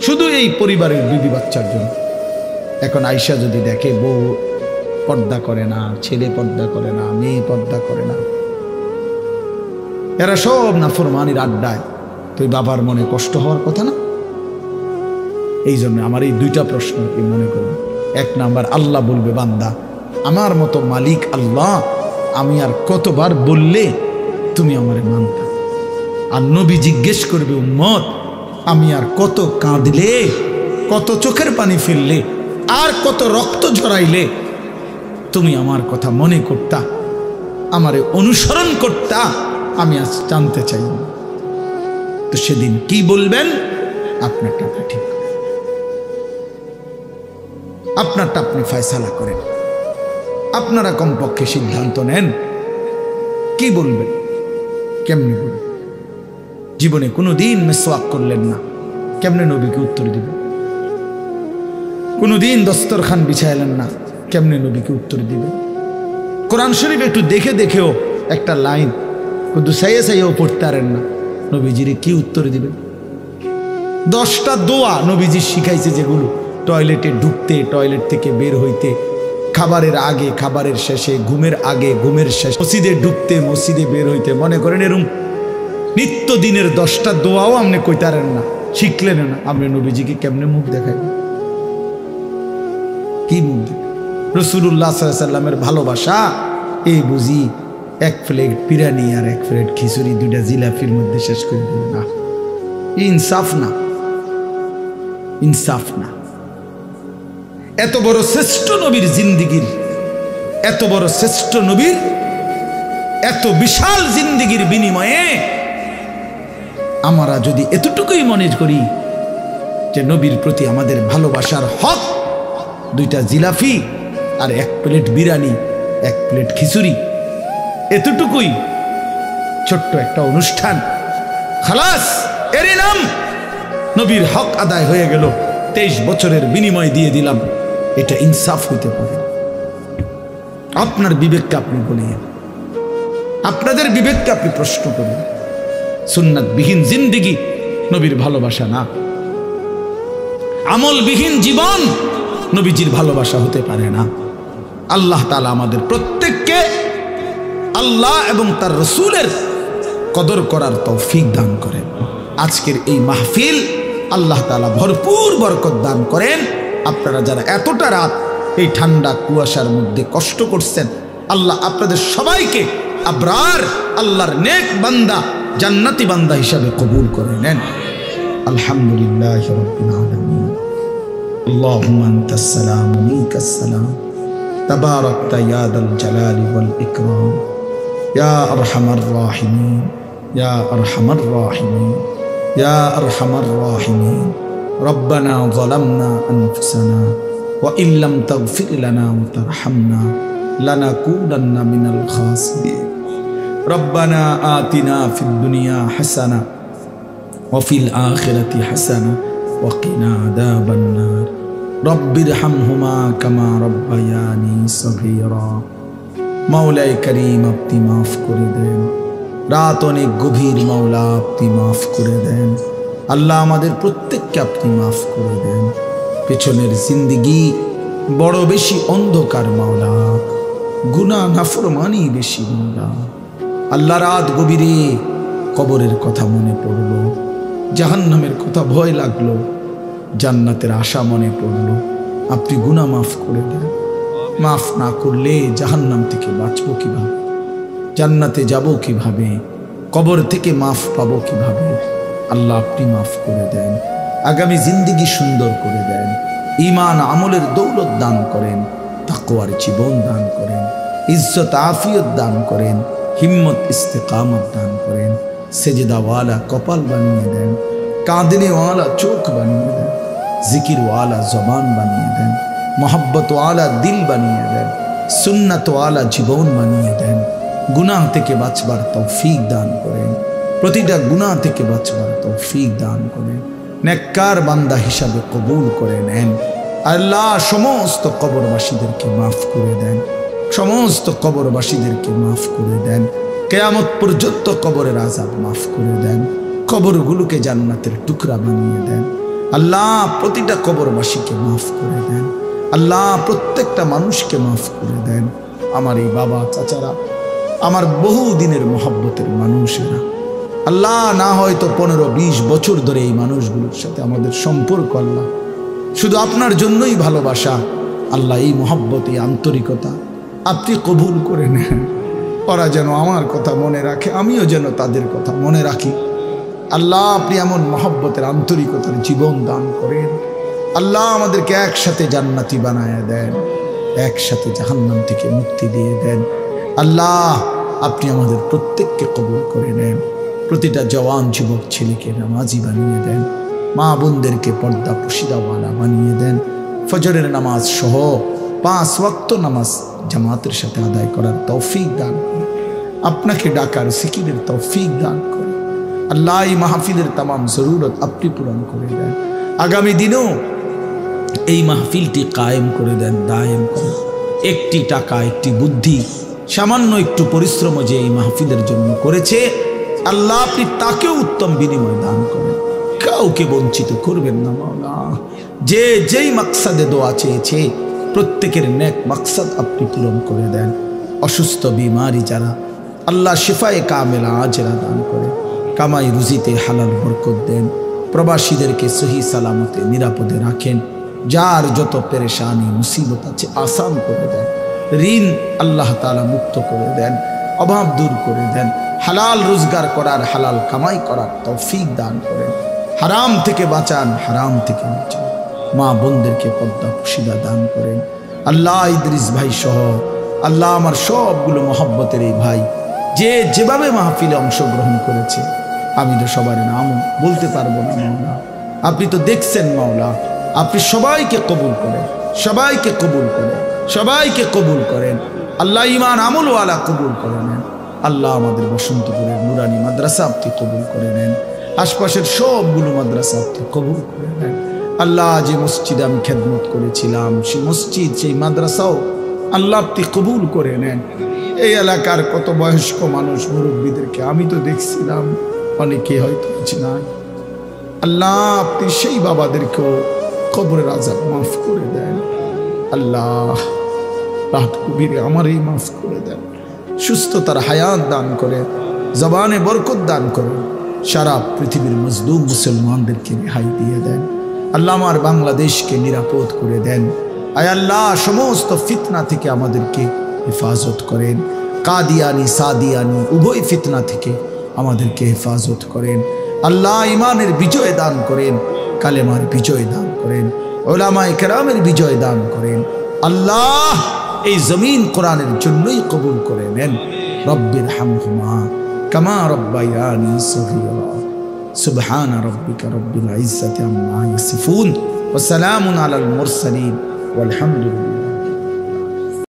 শুধু এই পরিবারের বিবি বাচ্চার জন্য। এখন আয়েশা যদি দেখে বউ পর্দা করে না, ছেলে পর্দা করে না, মেয়ে পর্দা করে না, এরা সব নাফরমানির আড্ডায়, তো বাবার মনে কষ্ট হওয়ার কথা না? এই জন্য আমার এই দুইটা প্রশ্ন কি মনে করুন। এক নাম্বার, আল্লাহ বলবে বান্দা আমার মতো মালিক আল্লাহ আমি আর কতবার বললে তুমি আমারে মানতা। আর নবী জিজ্ঞেস করবে উম্মত আমি আর কত কাঁদলে, কত চোখের পানি ফেললে, আর কত রক্ত ঝরাইলে তুমি আমার কথা মনে করতা, আমারে অনুসরণ করতা, আমি আজ জানতে চাই। তো সেদিন কি বলবেন? আপনারটা আপনি ঠিক করেন, আপনারটা আপনি ফয়সালা করেন, আপনারা কমপক্ষে সিদ্ধান্ত নেন কি বলবেন, কেমনি বলবেন। জীবনে কোনোদিন মেসওয়াক করলেন না, কেমনে নবীকে উত্তর দিবেন? কোনোদিন দস্তরখান বিছাইলেন না, কেমনে নবীকে উত্তর দিবেন? কোরআন শরীফ একটু দেখে দেখেও একটা লাইন কিন্তু সাইয়ে সাইয়েও পড়তে পারেন না, নবীজিরে কি উত্তর দিবেন? 10টা দোয়া নবীজি শিখাইছে, যেগুলো টয়লেটে ঢুকতে, টয়লেট থেকে বের হইতে, খাবারের আগে, খাবারের শেষে, ঘুমের আগে, ঘুমের শেষে, মসজিদে ঢুকতে, মসজিদে বের হইতে। মনে করেন এরকম নিত্যদিনের 10টা দোয়াও আপনি কইতারেন না, শিখলেন না, আপনি নবীজিকে কেমনে মুখ দেখাইবেন? কি মুখ দেখাবেন? রাসূলুল্লাহ সাল্লাল্লাহু আলাইহি সাল্লামের ভালোবাসা এই বুঝি 1 প্লেট বিরিয়ানি আর 1 প্লেট খিচুড়ি 2টা জিলাপির মধ্যে শেষ করে দিল না। ইনসাফ না, ইনসাফ না। এত বড় শ্রেষ্ঠ নবীর জিন্দিগির, এত বড় শ্রেষ্ঠ নবীর এত বিশাল জিন্দিগির বিনিময়ে আমরা যদি এতটুকুই মনে করি যে নবীর প্রতি আমাদের ভালোবাসার হক 2টা জিলাপি আর 1 প্লেট বিরিয়ানি, 1 প্লেট খিচুড়ি, এতটুকুই ছোট্ট একটা অনুষ্ঠান, খালাস, এরই নাম নবীর হক আদায় হয়ে গেল, 23 বছরের বিনিময় দিয়ে দিলাম, এটা ইনসাফ হইতে পারে? আপনার বিবেককে আপনি বলিয়ে, আপনাদের বিবেককে আপনি প্রশ্ন করুন। সুন্নাতবিহীন জিন্দিগি নবীর ভালোবাসা না, আমলবিহীন জীবন নবীজির ভালোবাসা হতে পারে না। আল্লাহ তাআলা আমাদের প্রত্যেককে আল্লাহ এবং তার রসুলের কদর করার তৌফিক দান করেন। আজকের এই মাহফিল আল্লাহ তাআলা ভরপুর বরকত দান করেন। আপনারা যারা এতটা রাত এই ঠান্ডা কুয়াশার মধ্যে কষ্ট করছেন, আল্লাহ আপনাদের সবাইকে আবরার আল্লাহর নেক বান্দা, জান্নাতি বান্দা হিসাবে কবুল করে নেন। আলহামদুলিল্লাহি রাব্বিল আলামিন। আল্লাহুম্মা আনতাস সালাম ওয়া মিনকাস সালাম, তাবারাকতা ইয়া দাল জালালি ওয়াল ইকরাম, ইয়া আরহামার রাহিমিন, ইয়া আরহামার রাহিমিন, ইয়া আরহামার রাহিমিন। রব্বানা যালামনা আনফুসানা ওয়া ইল্লাম তাগফির লানা ওয়া তারহামনা লানাকুনান্না মিনাল খাসিরিন। রব্বানা আতিনা ফিদ দুনিয়া হাসানা ওয়া ফিল আখিরাতি হাসানা ওয়া কিনা আযাবান নার। রব্বিরহামহুমা কামা রব্বায়ানি সগীরা। মাওলায়ে কারীম আপনি মাফ করে দেন, রাত অনেক গভীর, মাওলা আপনি মাফ করে দেন। আল্লাহ আমাদের প্রত্যেককে আপনি মাফ করে দেন। পেছনের জিন্দিগি বড় বেশি অন্ধকার মাওলা, গুনাহ নাফরমানি বেশি মাওলা। আল্লাহ রাত গভীরে কবরের কথা মনে পড়লো, জাহান্নামের কথা ভয় লাগলো, জান্নাতের আশা মনে পড়লো। আপনি গুনাহ মাফ করে দেন। মাফ না করলে জাহান্নাম থেকে বাঁচবো কিভাবে? জান্নাতে যাব কিভাবে? কবর থেকে মাফ পাবো কিভাবে? আল্লাহ আপনি মাফ করে দেন। আগামী জিন্দিগি সুন্দর করে দেন। ঈমান আমলের দৌলত দান করেন, তাকওয়ার জীবন দান করেন, ইজ্জত আফিয়ত দান করেন, হিম্মত ইস্তেকামত দান করেন। সেজদাওয়ালা কপাল বানিয়ে দেন, কাঁদনেওয়ালা চোখ বানিয়ে দেন, জিকিরওয়ালা জবান বানিয়ে দেন, মোহাব্বতওয়ালা দিল বানিয়ে দেন, সুন্নাতওয়ালা জীবন বানিয়ে দেন। গুনাহ থেকে বাঁচবার তৌফিক দান করেন, প্রতিটা গুনাহ থেকে বাঁচবার তৌফিক দান করেন। নেককার বান্দা হিসাবে কবুল করে নেন। আল্লাহ সমস্ত কবরবাসীদেরকে মাফ করে দেন, সমস্ত কবরবাসীদেরকে মাফ করে দেন। কিয়ামত পর্যন্ত কবরের আযাব মাফ করে দেন, কবরগুলোকে জান্নাতের টুকরা বানিয়ে দেন। আল্লাহ প্রতিটা কবরবাসীকে মাফ করে দেন। আল্লাহ প্রত্যেকটা মানুষকে মাফ করে দেন। আমার এই বাবা চাচারা, আমার বহু দিনের মহব্বতের মানুষেরা, আল্লাহ না হয়তো 15-20 বছর ধরে এই মানুষগুলোর সাথে আমাদের সম্পর্ক, আল্লাহ শুধু আপনার জন্যই ভালোবাসা। আল্লাহ এই মহব্বত, এই আন্তরিকতা আপনি কবুল করে নেন। ওরা যেন আমার কথা মনে রাখে, আমিও যেন তাদের কথা মনে রাখি। আল্লাহ আপনি এমন মহব্বতের আন্তরিকতার জীবন দান করেন। আল্লাহ আমাদেরকে একসাথে জান্নাতি বানায় দেন, একসাথে জাহান্নাম থেকে মুক্তি দিয়ে দেন। আল্লাহ আপনি আমাদের প্রত্যেককে কবুল করে নেন। প্রতিটা জওয়ান যুবক ছেলেকে নামাজি বানিয়ে দেন, মা বোনদেরকে পর্দা পশিদাওয়ালা বানিয়ে দেন। ফজরের নামাজ সহ 5 ওয়াক্ত নামাজ জামাতের সাথে আদায় করার তৌফিক দান করেন। আপনাকে ডাকার জিকিরের তৌফিক দান করেন। আল্লাহ এই মাহফিলের তামাম জরুরত আপনি পূরণ করে দেন। আগামী দিনেও এই মাহফিলটি কায়েম করে দেন, দায়েম করেন। একটি টাকা, একটি বুদ্ধি, সামান্য একটু পরিশ্রম যে এই মাহফিলের জন্য করেছে, আল্লাহ আপনি তাকেও উত্তম বিনিময় দান করেন। কাউকে বঞ্চিত করবেন না মাওলা। যে যেই মাকসাদে দোয়া চেয়েছে প্রত্যেকের নেক মাকসাদ আপনি পূরণ করে দেন। অসুস্থ বিমারি যারা, আল্লাহ শিফায়ে কামেলা আজরা দান করে, কামাই রুজিতে হালাল বরকত দেন। প্রবাসীদেরকে সহি সালামতে নিরাপদে রাখেন। যার যত পেরেশানি মুসিবত আছে আসান করে দেন। ঋণ আল্লাহ তাআলা মুক্ত করে দেন, অভাব দূর করে দেন। হালাল রোজগার করার, হালাল কামাই করার তৌফিক দান করেন। হারাম থেকে বাঁচান, হারাম থেকে বাঁচান। মা বোনদেরকে পর্দা পশিদা দান করেন। আল্লাহ ইদ্রিস ভাই সহ আল্লাহ আমার সবগুলো মহব্বতের এই ভাই যে যেভাবে মাহফিলে অংশগ্রহণ করেছে, আমি তো সবার নাম বলতে পারবো না মাওলা। আপনি তো দেখছেন মাওলা, আপনি সবাইকে কবুল করেন, সবাইকে কবুল করেন, সবাইকে কবুল করেন। আল্লাহ ইমান আমলওয়ালা কবুল করে নেন। আল্লাহ আমাদের বসন্তপুরের নুরানি মাদ্রাসা আপনি কবুল করে নেন। আশপাশের সবগুলো মাদ্রাসা আপনি কবুল করে নেন। আল্লাহ যে মসজিদে আমি খেদমত করেছিলাম, সেই মসজিদ, সেই মাদ্রাসাও আল্লাহ আপনি কবুল করে নেন। এই এলাকার কত বয়স্ক মানুষ, মুরব্বীদেরকে আমি তো দেখছিলাম, অনেকে হয়তো কিছু নাই। আল্লাহ আপনি সেই বাবাদেরকেও কবরের আযাব মাফ করে দেন। আল্লাহ রাত কবিরে আমারই মাফ করে দেন। সুস্থতার হায়াত দান করে, জবানে বরকত দান করে, সারা পৃথিবীর মজলুম মুসলমানদেরকে রেহাই দিয়ে দেন। আল্লাহ আমার বাংলাদেশকে নিরাপদ করে দেন। আয় আল্লাহ সমস্ত ফিতনা থেকে আমাদেরকে হেফাজত করেন। কাদিয়ানি সাদিয়ানি উভয় ফিতনা থেকে আমাদেরকে হেফাজত করেন। আল্লাহ ইমানের বিজয় দান করেন, কালেমার বিজয় দান করেন, উলামায়ে কেরামের বিজয় দান করেন। আল্লাহ এই জমিন কোরআনের জন্যই কবুল করে নেন। রব্বির হামহুমা কামা রব্বায়ানি সগীরা। সুবহান রাব্বিকা রব্বিল ইজ্জাতি আম্মা ইয়াসিফুন ওয়া সালামুন আলাল মুরসালিন ওয়ালহামদুলিল্লাহ।